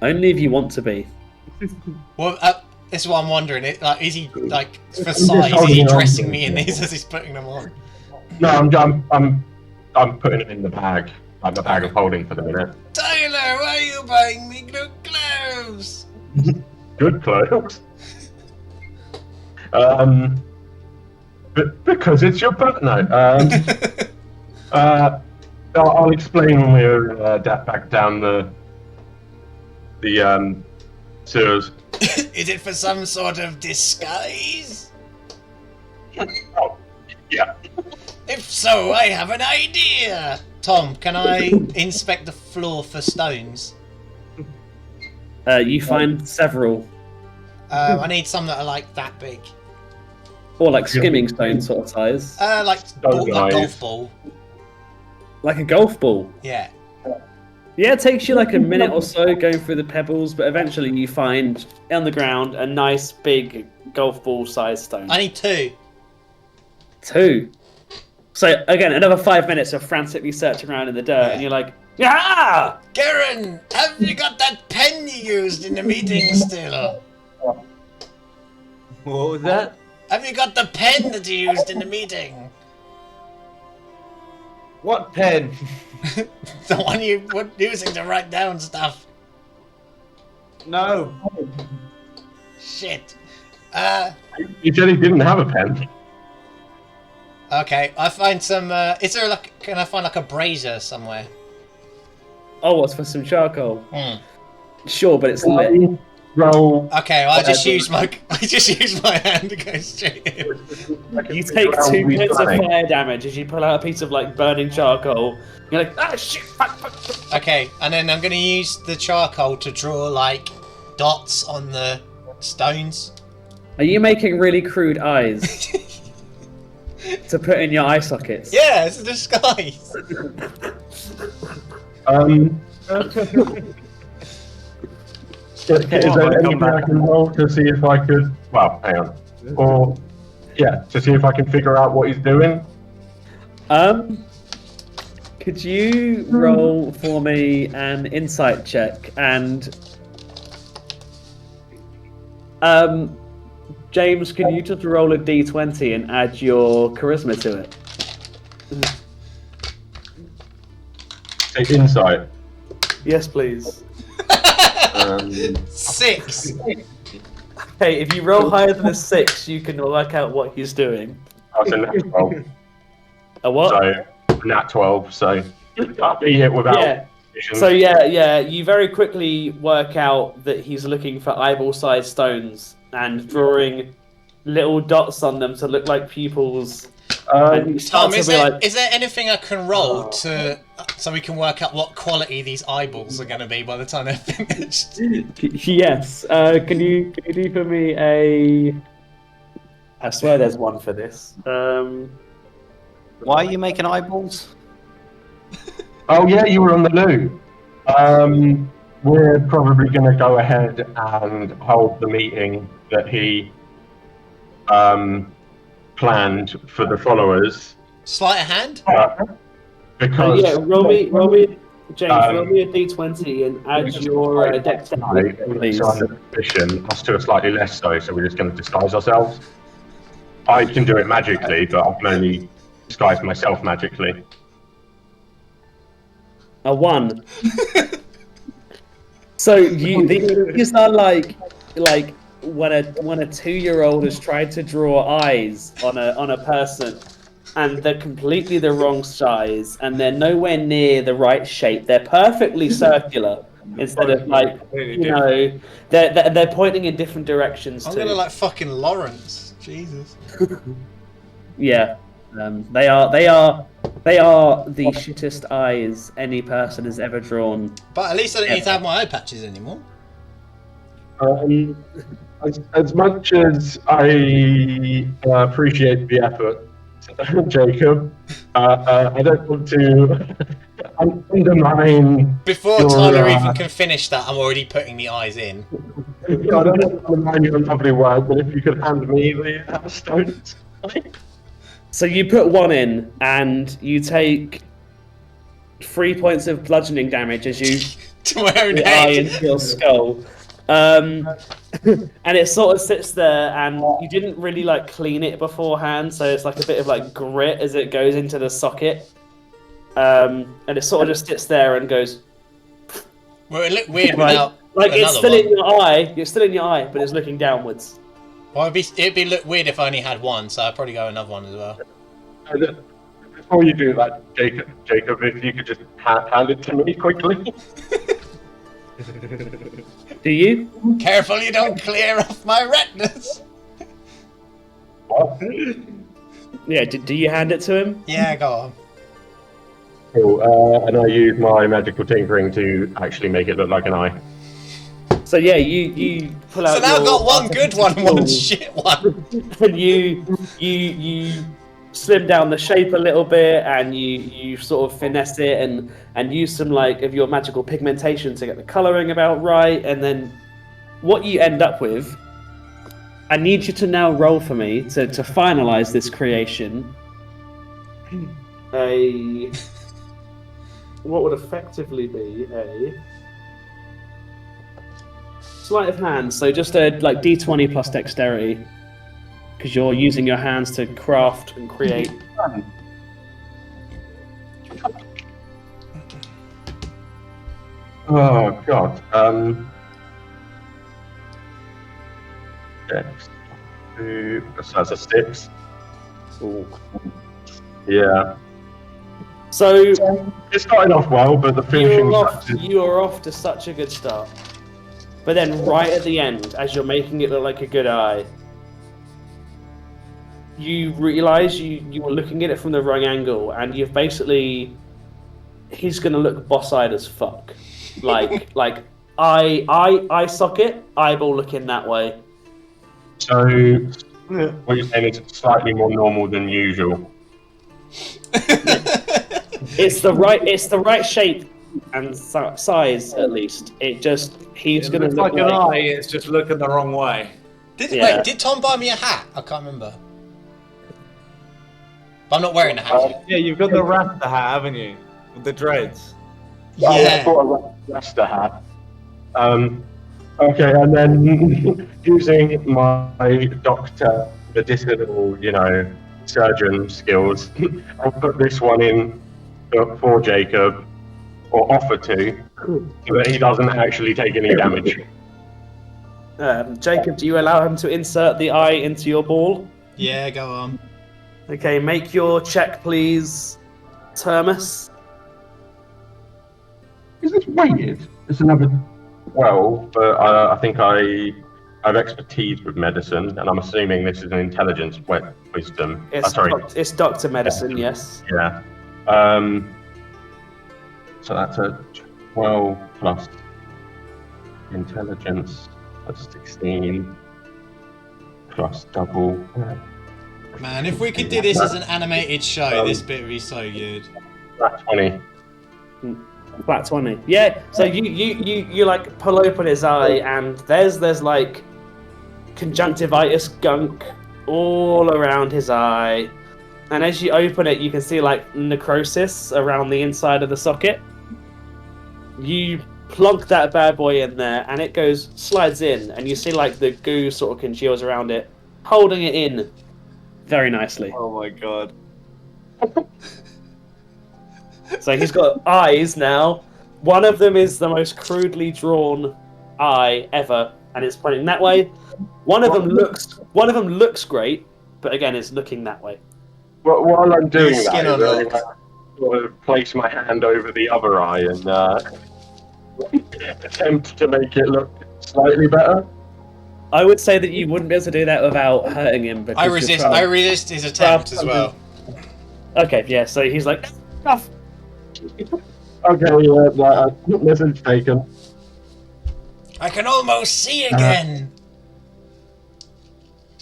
Only if you want to be. Well, this is what I'm wondering. Is he like for just size? Is holding he on dressing to me it. in these as he's putting them on? No, I'm putting it in the bag. Like the bag of holding for the minute. Tyler, why are you buying me new clothes? Good clothes. But because it's your birthday. I'll explain when we're back down the sewers. Is it for some sort of disguise? Oh, yeah. If so, I have an idea. Tom, can I inspect the floor for stones? You find several, I need some that are like that big. or like skimming stone sort of size, Like Stone like knife. golf ball. like a golf ball. Yeah. Yeah, it takes you like a minute or so going through the pebbles, but eventually you find on the ground a nice big golf ball sized stone. I need 2. 2. So again, another 5 minutes of frantically searching around in the dirt, and you're like, Ah! Garen, have you got that pen you used in the meeting still? What was that? Have you got the pen that you used in the meeting? What pen? The one you were using to write down stuff. No. Shit. You said he didn't have a pen. Okay, I find some. Is there like? Can I find like a brazier somewhere? Oh, what's for some charcoal? Hmm. Sure, but it's lit. Roll. Okay, I just use my hand to go straight in. You take 2 points of fire damage as you pull out a piece of like burning charcoal. You're like, ah, shit, fuck, fuck, fuck. Okay, and then I'm gonna use the charcoal to draw like dots on the stones. Are you making really crude eyes to put in your eye sockets? Yeah, it's a disguise. Is there anything I can roll to see if I could? Well, hang on. Or yeah, to see if I can figure out what he's doing. Could you roll for me an insight check and James, can you just roll a d20 and add your charisma to it? Say insight. Yes, please. 6. Hey, if you roll higher than a 6, you can work out what he's doing. That's a nat 12. A what? So nat 12. So I'll be hit without. Yeah. vision. So yeah, you very quickly work out that he's looking for eyeball-sized stones and drawing little dots on them to look like pupils. And you start Tom, to is be there, like, is there anything I can roll to so we can work out what quality these eyeballs are going to be by the time they're finished? yes. Can you do for me a? I swear there's one for this. Why are you making eyeballs? Oh yeah, you were on the loo. We're probably going to go ahead and hold the meeting that he planned for the followers. Sleight of hand? Because yeah, roll me, James. Roll me a d20 and add your dexterity, please. so under position, us two are slightly less so we're just going to disguise ourselves. I can do it magically, but I can only disguise myself magically. A 1. So these are like when a 2-year-old has tried to draw eyes on a person, and they're completely the wrong size, and they're nowhere near the right shape. They're perfectly circular instead of like they're pointing in different directions I'm too. going to like fucking Lawrence. Jesus. Yeah, they are the shittest eyes any person has ever drawn. But at least I don't need to have my eye patches anymore. As much as I appreciate the effort, Jacob, I don't want to undermine. Before your, Tyler even can finish that, I'm already putting the eyes in. I don't want to undermine your lovely work, but if you could hand me the stones. So you put 1 in, and you take 3 points of bludgeoning damage as you To my own the eye head. into your skull. And it sort of sits there, and you didn't really like clean it beforehand, so it's like a bit of like grit as it goes into the socket. And it sort of just sits there and goes. Well, it looked weird Right. without Like it's another still one. in your eye. You're still in your eye, but it's looking downwards. Well, it'd be look weird if I only had one, so I'd probably go another one as well. Before you do that, Jacob, if you could just hand it to me quickly. Do you? Careful you don't clear off my retinas. What? Yeah. Do you hand it to him? Yeah, go on. Cool. And I use my magical tinkering to actually make it look like an eye. So yeah, you pull out. So now I've your got one good one and one tools, shit one. and you slim down the shape a little bit, and you sort of finesse it and use some like of your magical pigmentation to get the coloring about right, and then what you end up with. I need you to now roll for me to finalize this creation. what would effectively be a sleight of hand. So just a like d20 plus dexterity, because you're using your hands to craft and create. Oh God. Dex. So that's a 6. Ooh. Yeah. So It's starting off well, but the finishing touches. you are off to such a good start. But then right at the end, as you're making it look like a good eye, you realise you were looking at it from the wrong angle, and you've basically he's gonna look boss-eyed as fuck. Like eye socket, eyeball looking that way. So what you're saying is slightly more normal than usual. It's the right shape and size at least. It just he's It gonna looks look like an eye. It's just looking the wrong way. Yeah. Did Tom buy me a hat? I can't remember. But I'm not wearing a hat. Yeah, you've got the Rasta hat, haven't you? With the dreads. Yeah. I bought a Rasta hat. Okay, and then using my doctor medicinal, surgeon skills, I'll put this one in for Jacob, or offer to, so that he doesn't actually take any damage. Jacob, do you allow him to insert the eye into your ball? Yeah, go on. Okay, make your check, please, Termus. Is this weighted? It's another 12, but I think I have expertise with medicine, and I'm assuming this is an intelligence wisdom. It's doctor medicine, yes. Yeah. So that's a 12 plus intelligence, that's 16 plus double. Man, if we could do this as an animated show, this bit would be so good. That's 20. Flat 20. Yeah, so you like pull open his eye, and there's like conjunctivitis gunk all around his eye. And as you open it, you can see like necrosis around the inside of the socket. You plonk that bad boy in there, and it slides in, and you see like the goo sort of congeals around it, holding it in very nicely. Oh my god. So he's got eyes now. One of them is the most crudely drawn eye ever, and it's pointing that way. One of them looks great, but again, it's looking that way. But while I'm doing Skin that, unlocked. I sort of place my hand over the other eye and attempt to make it look slightly better. I would say that you wouldn't be able to do that without hurting him. I resist his attempt as well. Okay, yeah. So he's like, enough. Okay, message taken. I can almost see again.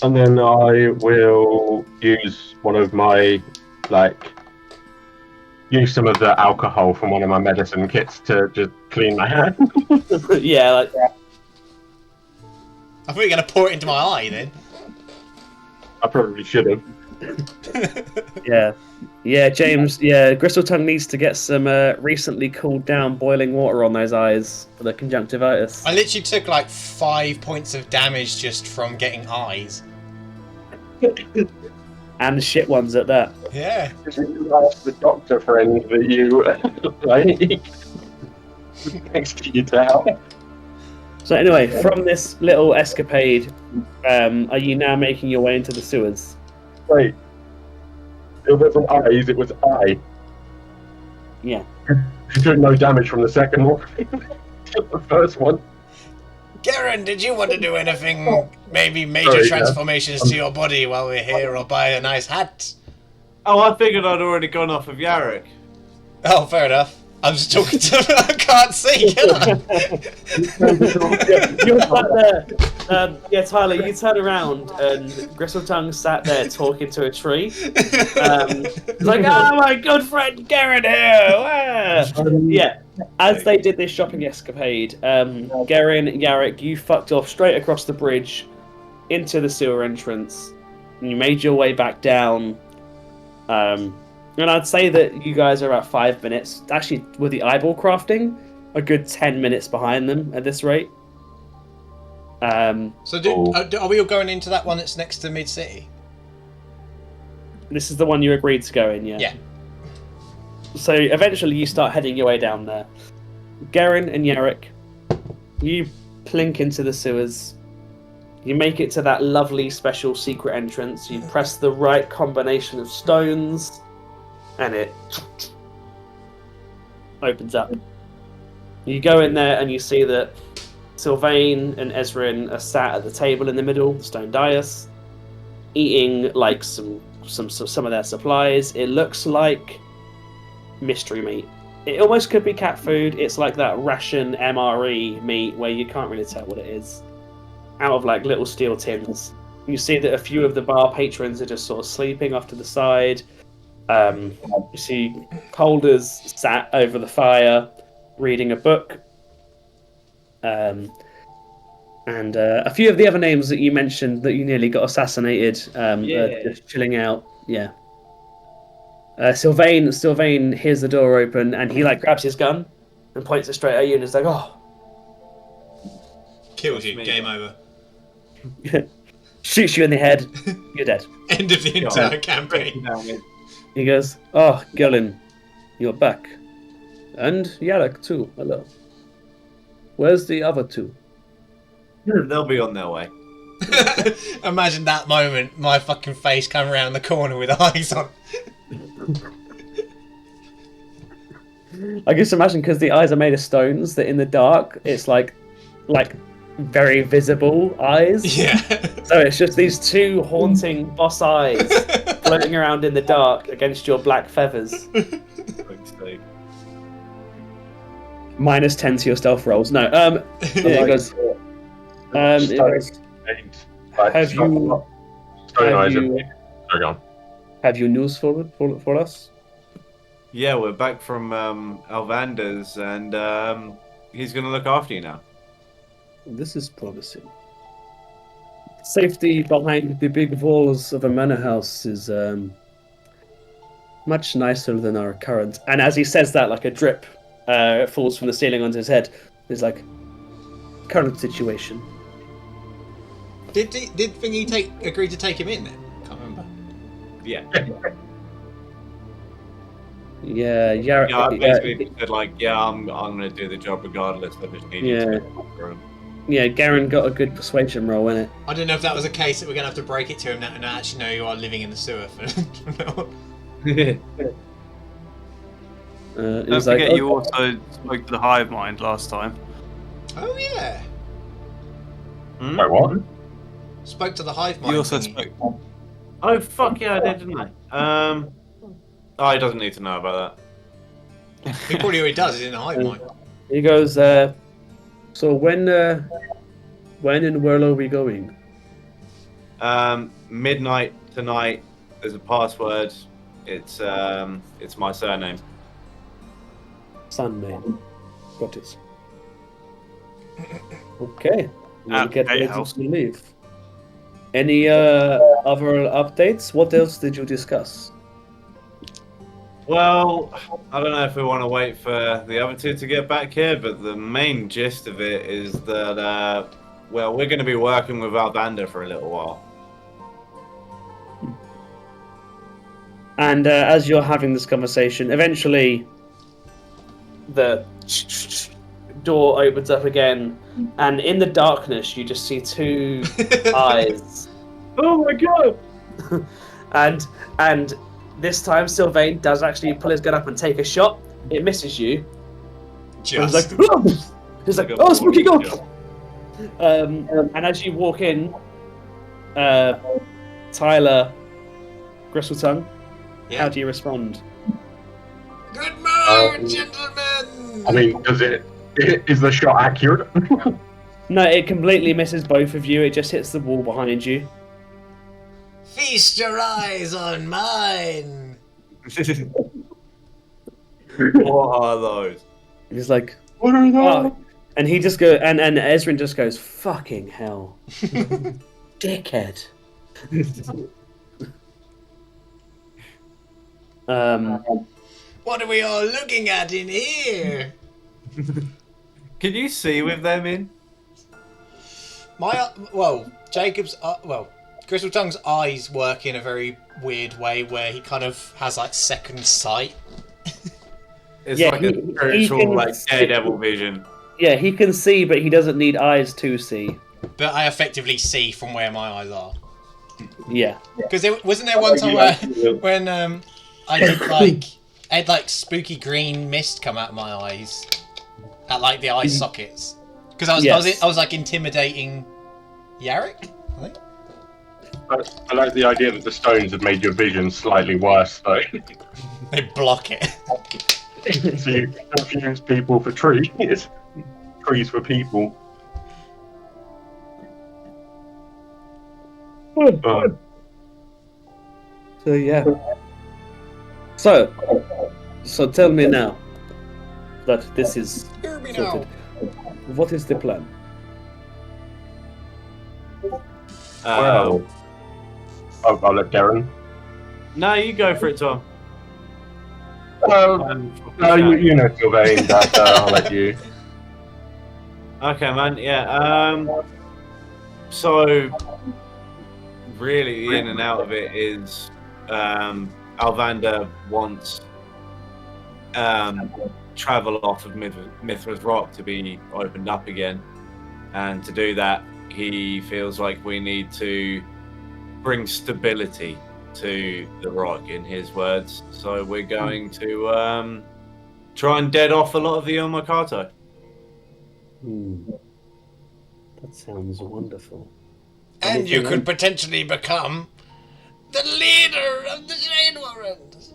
And then I will use one of my, use some of the alcohol from one of my medicine kits to just clean my hand. Yeah, like I thought you were going to pour it into my eye then. I probably should have. yeah, James. Yeah, Gristle Tongue needs to get some recently cooled down boiling water on those eyes for the conjunctivitis. I literally took like 5 points of damage just from getting eyes. And shit ones at that. Yeah. You ask the doctor friend that you next to you to help. So anyway, from this little escapade, are you now making your way into the sewers? Wait. It wasn't eyes, it was eye. Yeah. She took no damage from the second one. The first one. Garen, did you want to do anything? Maybe major transformations to your body while we're here, or buy a nice hat? Oh, I figured I'd already gone off of Yarrick. Oh, fair enough. I'm just talking to I can't see, can I? You're sat there. Tyler, you turn around and Gristletongue sat there talking to a tree. It's like, oh, my good friend Garen here! Yeah, as they did this shopping escapade, Garen, Yarrick, you fucked off straight across the bridge into the sewer entrance, and you made your way back down. And I'd say that you guys are about 5 minutes. Actually, with the eyeball crafting, a good 10 minutes behind them at this rate. So are we all going into that one that's next to Mid City? This is the one you agreed to go in, yeah? Yeah. So eventually you start heading your way down there. Garen and Yarrick, you plink into the sewers. You make it to that lovely special secret entrance. You press the right combination of stones, and it opens up. You go in there and you see that Sylvain and Ezrin are sat at the table in the middle, the stone dais, eating like some of their supplies. It looks like mystery meat. It almost could be cat food. It's like that ration MRE meat where you can't really tell what it is. Out of like little steel tins. You see that a few of the bar patrons are just sort of sleeping off to the side. You see Calder's sat over the fire reading a book. And a few of the other names that you mentioned that you nearly got assassinated are just chilling out. Yeah. Sylvain hears the door open and he like grabs his gun and points it straight at you and is like, "Oh!" Kills you. Game over. Shoots you in the head. You're dead. End of the entire campaign. He goes, "Oh, Gellin, you're back, and Yarrick too. Hello. Where's the other two?" They'll be on their way. Imagine that moment, my fucking face coming around the corner with eyes on. I just imagine because the eyes are made of stones that in the dark it's like very visible eyes. Yeah. So it's just these two haunting boss eyes floating around in the dark against your black feathers. -10 to your stealth rolls. No. Yeah, it goes. Have you news for us? Yeah, we're back from Alvander's, and he's going to look after you now. This is promising. Safety behind the big walls of a manor house is much nicer than our current. And as he says that, like a drip falls from the ceiling onto his head. It's like current situation. Did Thingy agree to take him in then? Can't remember. Yeah. Yeah, I basically said like, I'm gonna do the job regardless. I just need you to get after him. Yeah, Garen got a good persuasion roll in it. I don't know if that was a case that we're gonna have to break it to him now and actually know you are living in the sewer. Don't forget you also spoke to the hive mind last time. Oh yeah. Wait, what? Spoke to the hive mind. You also thingy. spoke. Oh fuck yeah, I did, didn't I? Oh, he doesn't need to know about that. He probably already does. He's in the hive mind. He goes, so when and where are we going? Midnight tonight. There's a password. It's my surname. Sunman. Got it. Okay. We'll At get Gate ready House. to leave. Any other updates? What else did you discuss? Well, I don't know if we want to wait for the other two to get back here, but the main gist of it is that, well, we're going to be working with Alvander for a little while. And as you're having this conversation, eventually the door opens up again, and in the darkness you just see two eyes. Oh my god! and this time Sylvain does actually pull his gun up and take a shot. It misses you. Just. He's like, oh, spooky gun! And as you walk in, Tyler, Gristletongue, Yeah. how do you respond? Good morning, gentlemen. I mean, is the shot accurate? No, it completely misses both of you. It just hits the wall behind you. Feast your eyes on mine. What are those? He's like, What are those? oh. And he just goes, and Ezrin just goes, fucking hell. Dickhead. What are we all looking at in here? Can you see with them in? Jacob's Crystal Tongue's eyes work in a very weird way where he kind of has like second sight. It's Yeah, like he a spiritual, can like see- daredevil vision. Yeah, he can see, but he doesn't need eyes to see. But I effectively see from where my eyes are. Yeah. Because wasn't there one time when I did I had like spooky green mist come out of my eyes at like the eye sockets. Because I was like intimidating Yarrick, I think. I like the idea that the stones have made your vision slightly worse, though. They block it. So you confuse people for trees, trees for people. So yeah. So tell me now that this is Hear me sorted. now. What is the plan? Well, I'll let Darren. No, you go for it, Tom. No, you know Sylvain, but I'll let you. Okay, man. Yeah. So, really, the in and out of it is Alvander wants travel off of Mithra's Rock to be opened up again, and to do that, he feels like we need to bring stability to the rock, in his words. So we're going to try and dead off a lot of the Omakato. That sounds wonderful. And you could potentially become the leader of the Shade Warrens.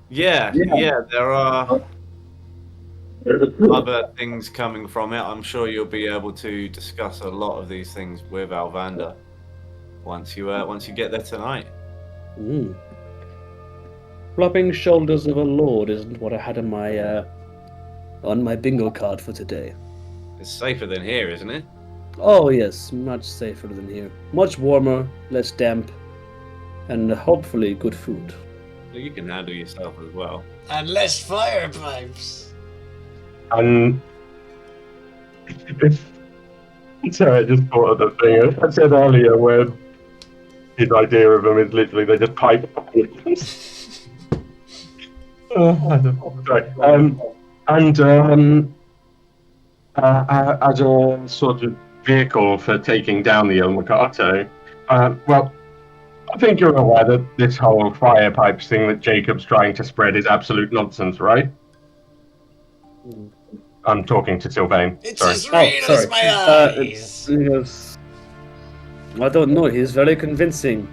Yeah, there are other things coming from it. I'm sure you'll be able to discuss a lot of these things with Alvander once you get there tonight. Flopping shoulders of a lord isn't what I had on my bingo card for today. It's safer than here, isn't it? Oh yes, much safer than here. Much warmer, less damp, and hopefully good food. Well, you can handle yourself as well. And less fire pipes. And sorry, I just thought of the thing I said earlier, where his idea of them is literally they just pipe. Sorry. As a sort of vehicle for taking down the Omakato, well, I think you're aware that this whole fire pipes thing that Jacob's trying to spread is absolute nonsense, right? I'm talking to Sylvain. It's Sorry. as real as my eyes. Yes. I don't know. He's very convincing,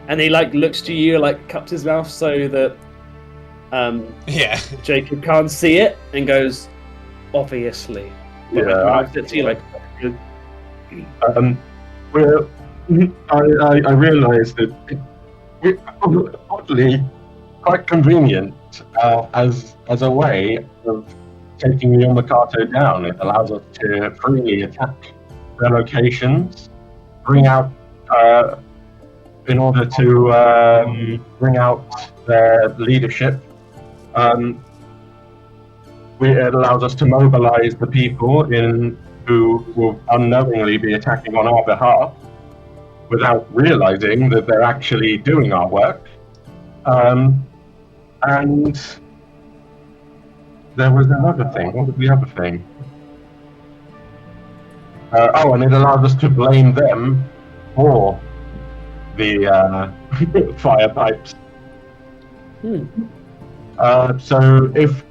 and he like looks to you, like cups his mouth so that Yeah. Jacob can't see it, and goes, obviously. But, Yeah, like, it's you like. Well, I realise that it's oddly quite convenient as a way of taking the Omakato down. It allows us to freely attack their locations, bring out in order to bring out their leadership. It allows us to mobilize the people who will unknowingly be attacking on our behalf without realizing that they're actually doing our work. And there was another thing. What was the other thing? And it allows us to blame them for the fire pipes. So if,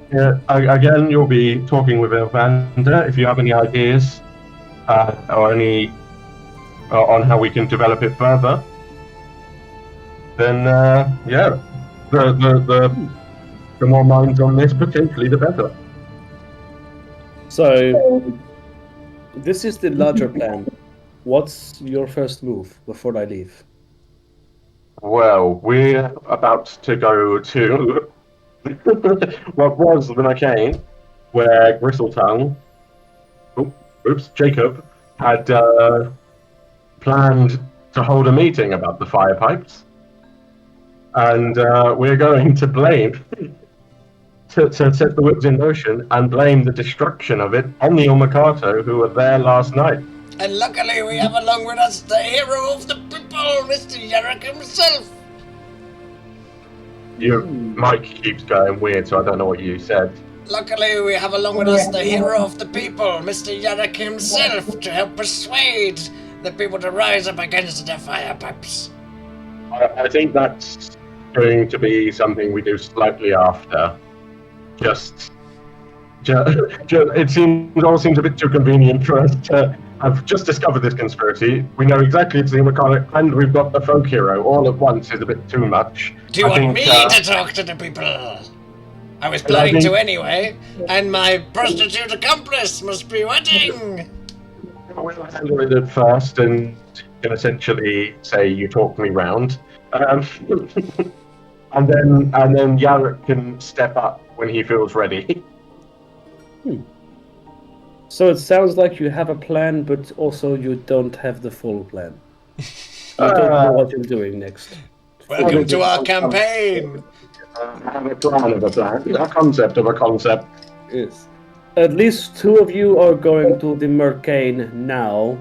again, you'll be talking with Evander, if you have any ideas or any on how we can develop it further, then yeah, the more minds on this, potentially the better. So, this is the larger plan. What's your first move before I leave? Well, we're about to go to what was the Macane, where Gristletongue, Jacob, had planned to hold a meeting about the fire pipes. and we're going to blame to set the wheels in motion and blame the destruction of it on the Omakato who were there last night. And luckily we have along with us the hero of the people, Mr. Yarrick himself. Your mic keeps going weird, so I don't know what you said. Luckily we have along with us the hero of the people, Mr. Yarrick himself, to help persuade the people to rise up against the fire pipes. I think that's going to be something we do slightly after. It seems a bit too convenient for us to have just discovered this conspiracy. We know exactly it's the Omakato, and we've got the folk hero all at once is a bit too much. Do you want me to talk to the people? I was planning to anyway, and my prostitute accomplice must be waiting. We'll handle it at first and can essentially say you talked me round. And then Yarrick can step up when he feels ready. So it sounds like you have a plan, but also you don't have the full plan. You don't know what you're doing next. Welcome to our campaign. I have a plan of a plan, a concept of a concept. Yes. At least two of you are going to the Mercane now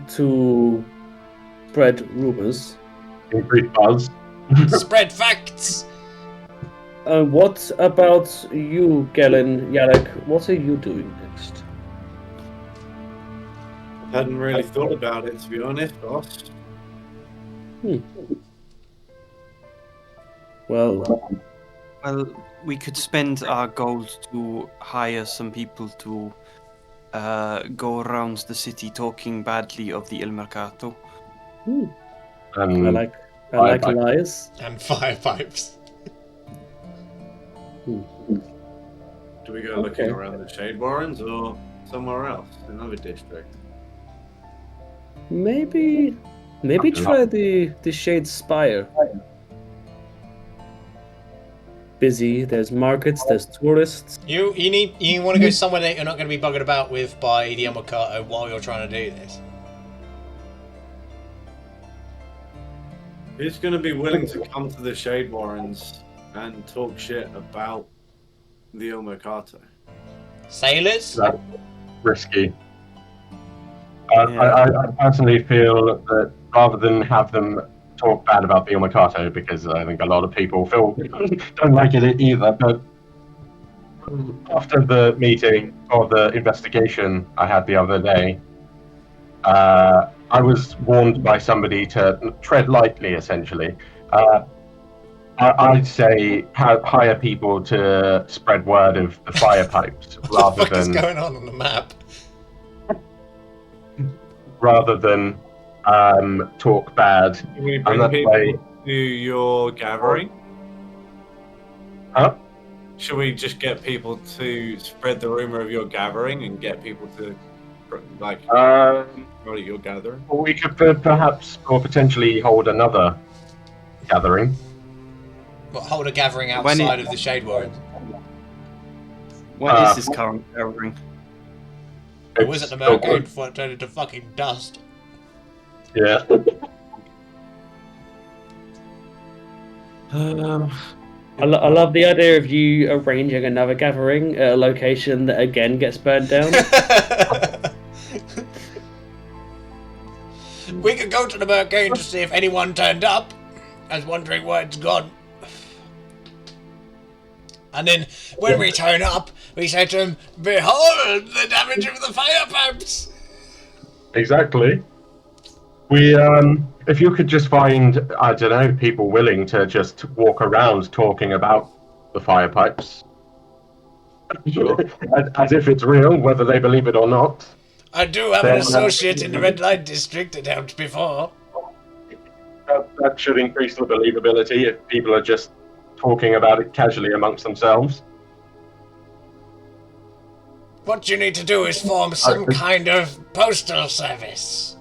to spread rumors. Increase buzz. Spread facts. What about you, Galen, Yarrick? What are you doing next? I hadn't really thought about it, to be honest, boss. Well, Well, we could spend our gold to hire some people to go around the city talking badly of the El Mercato. I like lies. And fire pipes. Do we go looking around the Shade Warrens or somewhere else, another district? Maybe try the Shade Spire. Busy. There's markets. There's tourists. You want to go somewhere that you're not going to be buggered about with by the Omakato while you're trying to do this. Who's going to be willing to come to the Shade Warrens and talk shit about the Omakato? Sailors? That's risky. I personally feel that rather than have them talk bad about the Omakato, because I think a lot of people don't like it either, but after the meeting or the investigation I had the other day, I was warned by somebody to tread lightly, essentially. I'd say hire people to spread word of the fire pipes What the fuck is going on the map? rather than talk bad. Can we bring people to your gathering? Huh? Should we just get people to spread the rumor of your gathering and get people to like at your gathering? We could perhaps or potentially hold another gathering. What, hold a gathering outside of the Shade Warrens? What is this current gathering? It was at the Mercane before it turned into fucking dust. Yeah. I love the idea of you arranging another gathering at a location that again gets burned down. We could go to the Mercane to see if anyone turned up. I was wondering where it's gone. And then when we turn up, we say to them, "Behold the damage of the fire pipes!" Exactly. We, if you could just find, I don't know, people willing to just walk around talking about the fire pipes. Sure. As if it's real, whether they believe it or not. I do have an associate in the red light district that helped before. That should increase the believability if people are just talking about it casually amongst themselves. What you need to do is form some kind of postal service.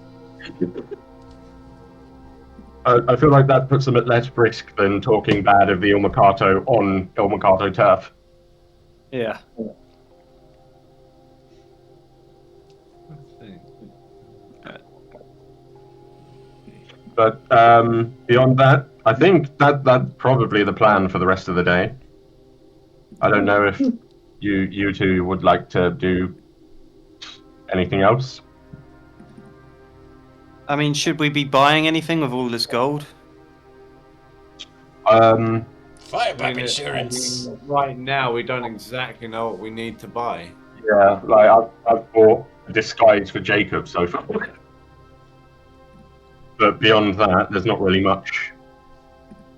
I feel like that puts them at less risk than talking bad of the Omakato on Omakato turf. Yeah. But beyond that, I think that's probably the plan for the rest of the day. I don't know if you two would like to do anything else. I mean, should we be buying anything with all this gold? Fireback insurance. Right now, we don't exactly know what we need to buy. Yeah, like I've bought a disguise for Jacob so far, but beyond that, there's not really much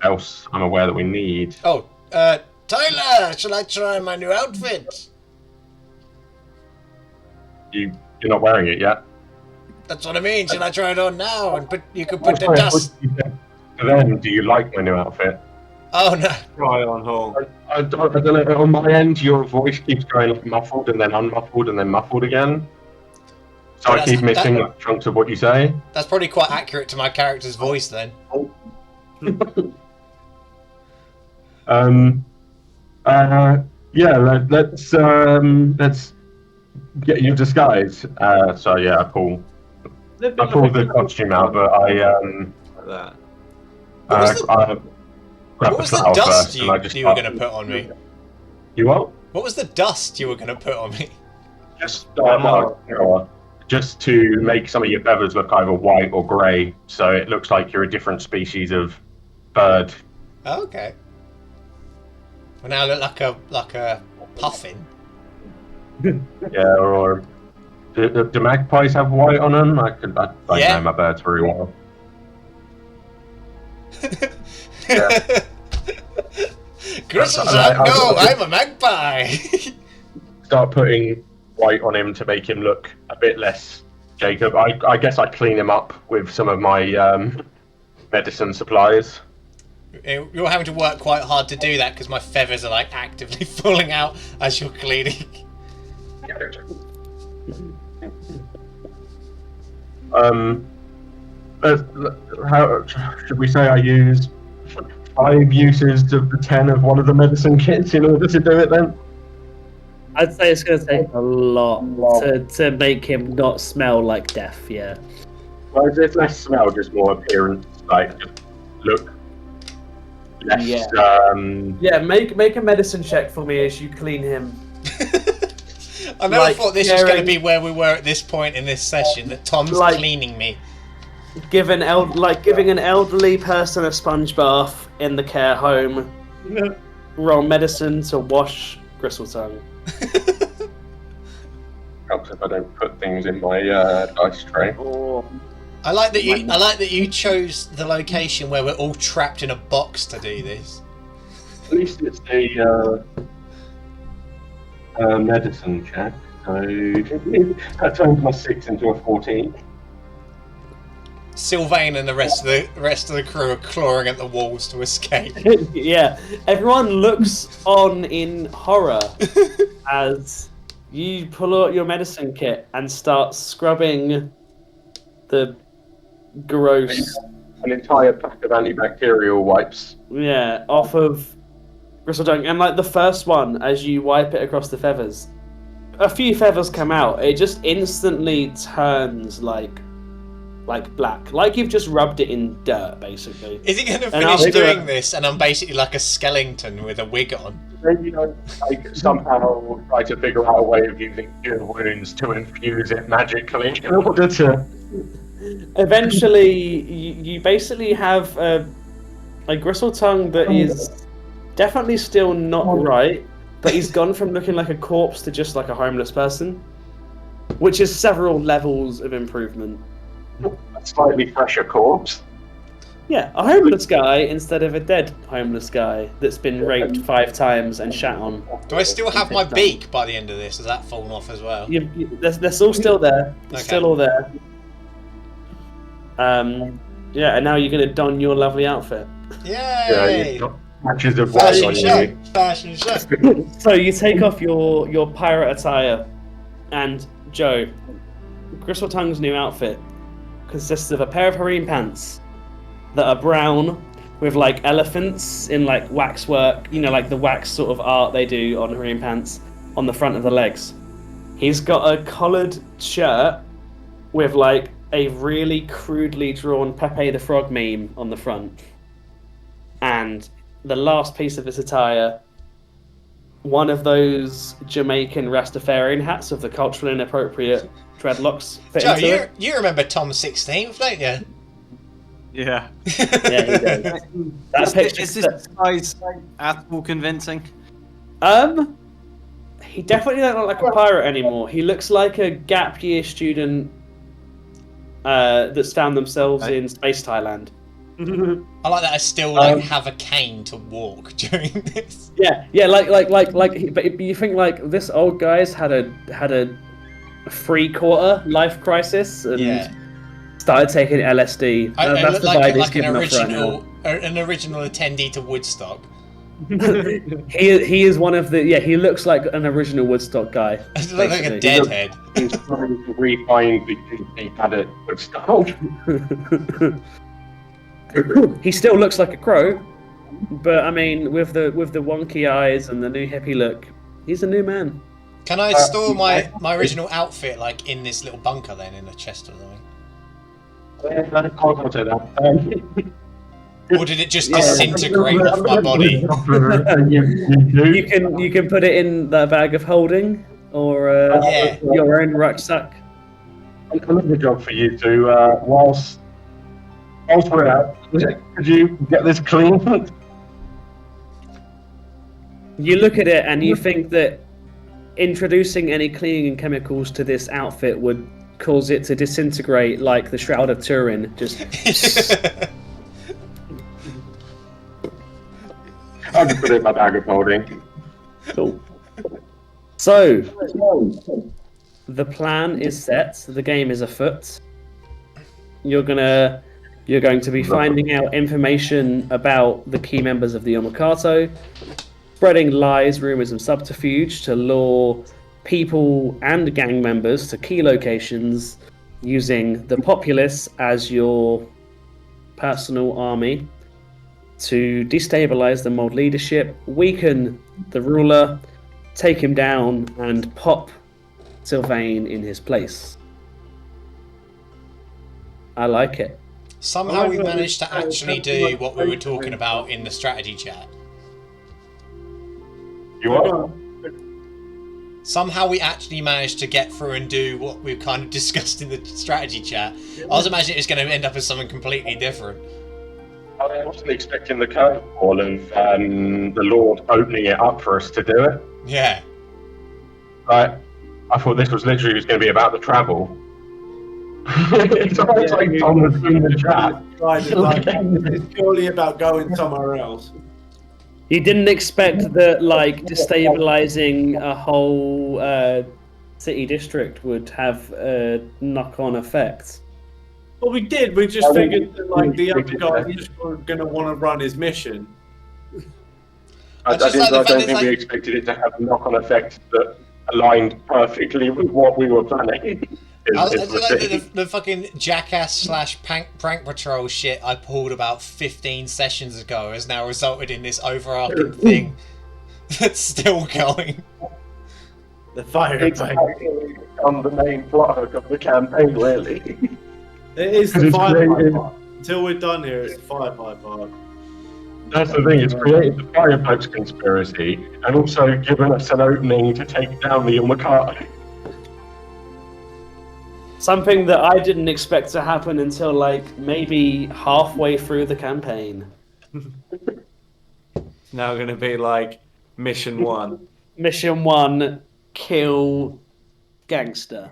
else I'm aware that we need. Oh, Tyler, shall I try my new outfit? You're not wearing it yet. That's what I mean. Shall I try it on now and you can put the dust? To them, do you like my new outfit? Oh no. Try on hold. I don't know. On my end, your voice keeps going like muffled and then unmuffled and then muffled again. So Well, I keep missing like, chunks of what you say. That's probably quite accurate to my character's voice then. Yeah. Let's get your disguise. So yeah, I pull the costume out, but Like that. I grab What was the the flower dust first, you and I just were going to put on me? You what? What was the dust you were going to put on me? Just to make some of your feathers look either white or grey, so it looks like you're a different species of bird. Oh, okay. Well, now I look like a puffin. Yeah, or do magpies have white on them? I don't Yeah. know my birds very well. Gristle's I- like, no, I- I'm a magpie. Start putting white on him to make him look a bit less Jacob. I guess I clean him up with some of my medicine supplies. You're having to work quite hard to do that because my feathers are like actively falling out as you're cleaning. How should we say I use 5 uses of the 10 of one of the medicine kits in order to do it then? I'd say it's going to take a lot to make him not smell like death, yeah. Well, it's less smell, just more appearance, like just look less. Yeah. Yeah, make a medicine check for me as you clean him. I never Like thought this was going to caring- be where we were at this point in this session, that Tom's Like- cleaning me. Giving an elderly person a sponge bath in the care home. Roll medicine to wash Gristletongue. Helps if I don't put things in my dice tray. I like that you chose the location where we're all trapped in a box to do this. At least it's a medicine check. So that turns my 6 into a 14. Sylvain and the rest of the crew are clawing at the walls to escape. Yeah, everyone looks on in horror as you pull out your medicine kit and start scrubbing the gross, An entire pack of antibacterial wipes. off of Gristletongue. And like the first one, as you wipe it across the feathers, a few feathers come out. It just instantly turns like black, like you've just rubbed it in dirt, basically. Is he going to And finish after- doing this and I'm basically like a skeleton with a wig on? Then somehow try to figure out a way of using cure wounds to infuse it magically in order to. Eventually, you basically have a Gristletongue that is definitely still not right, but he's gone from looking like a corpse to just like a homeless person, which is several levels of improvement. A slightly fresher corpse. Yeah, a homeless guy instead of a dead homeless guy that's been raped 5 times and shat on. Do I still have my beak by the end of this? Has that fallen off as well? That's all still there. It's Okay. still all there. Yeah, and now you're gonna don your lovely outfit. Yeah, Yay! you've got patches of white Fashion on show! you. Fashion show! So you take off your pirate attire, and Joe, Gristletongue's new outfit consists of a pair of harem pants that are brown with like elephants in like waxwork, like the wax sort of art they do on harem pants on the front of the legs. He's got a collared shirt with like a really crudely drawn Pepe the Frog meme on the front. and the last piece of his attire, one of those Jamaican Rastafarian hats with the culturally inappropriate dreadlocks fit Joe, into it. you remember Tom 16th, don't you? Yeah. Yeah, he does. That picture. Is this disguise at all convincing? He definitely doesn't look like a pirate anymore. He looks like a gap year student that's found themselves in Space Thailand. I like that I still have a cane to walk during this. Yeah, like. But you think like this old guy's had a 3/4 life crisis and started taking LSD. I That's look the like, vibe he's like an giving off right now. original attendee to Woodstock. he is one of the he looks like an original Woodstock guy. I look like a deadhead. He's trying to refine because he had it with style. He still looks like a crow, but I mean, with the wonky eyes and the new hippie look, he's a new man. Can I store my original outfit like in this little bunker then, in a chest or something? Or did it just disintegrate off my body? You can put it in the bag of holding or your own rucksack. Another job for you two. Whilst we're out, could you get this clean? You look at it and you think that introducing any cleaning chemicals to this outfit would cause it to disintegrate like the Shroud of Turin. Just. I'll just put it in my bag of holding. Cool. So, the plan is set. The game is afoot. You're going to be finding out information about the key members of the Yomakato, spreading lies, rumors, and subterfuge to lure people and gang members to key locations, using the populace as your personal army to destabilize the mold leadership, weaken the ruler, take him down, and pop Sylvain in his place. I like it. Somehow we managed to actually do what we were talking about in the strategy chat. You are? Somehow we actually managed to get through and do what we kind of discussed in the strategy chat. I was imagining it was going to end up as something completely different. I wasn't expecting the curveball of the Lord opening it up for us to do it. Yeah. I thought this was literally just going to be about the travel. It's almost like Tom was in the chat. It's purely about going somewhere else. You didn't expect that, like, destabilizing a whole city district would have a knock-on effect. Well, we did. We just figured that, like, the other guy just were going to want to run his mission. I don't think we expected it to have a knock-on effect that aligned perfectly with what we were planning. The fucking jackass / prank patrol shit I pulled about 15 sessions ago has now resulted in this overarching thing that's still going. The fire on the main plot hook of the campaign, really. It is the firefight part. Until we're done here, it's the firefight part. That's the thing, it's created the Fireboats conspiracy and also given us an opening to take down the Yomakato. Something that I didn't expect to happen until, like, maybe halfway through the campaign. It's now going to be like Mission 1. Mission 1, kill gangster.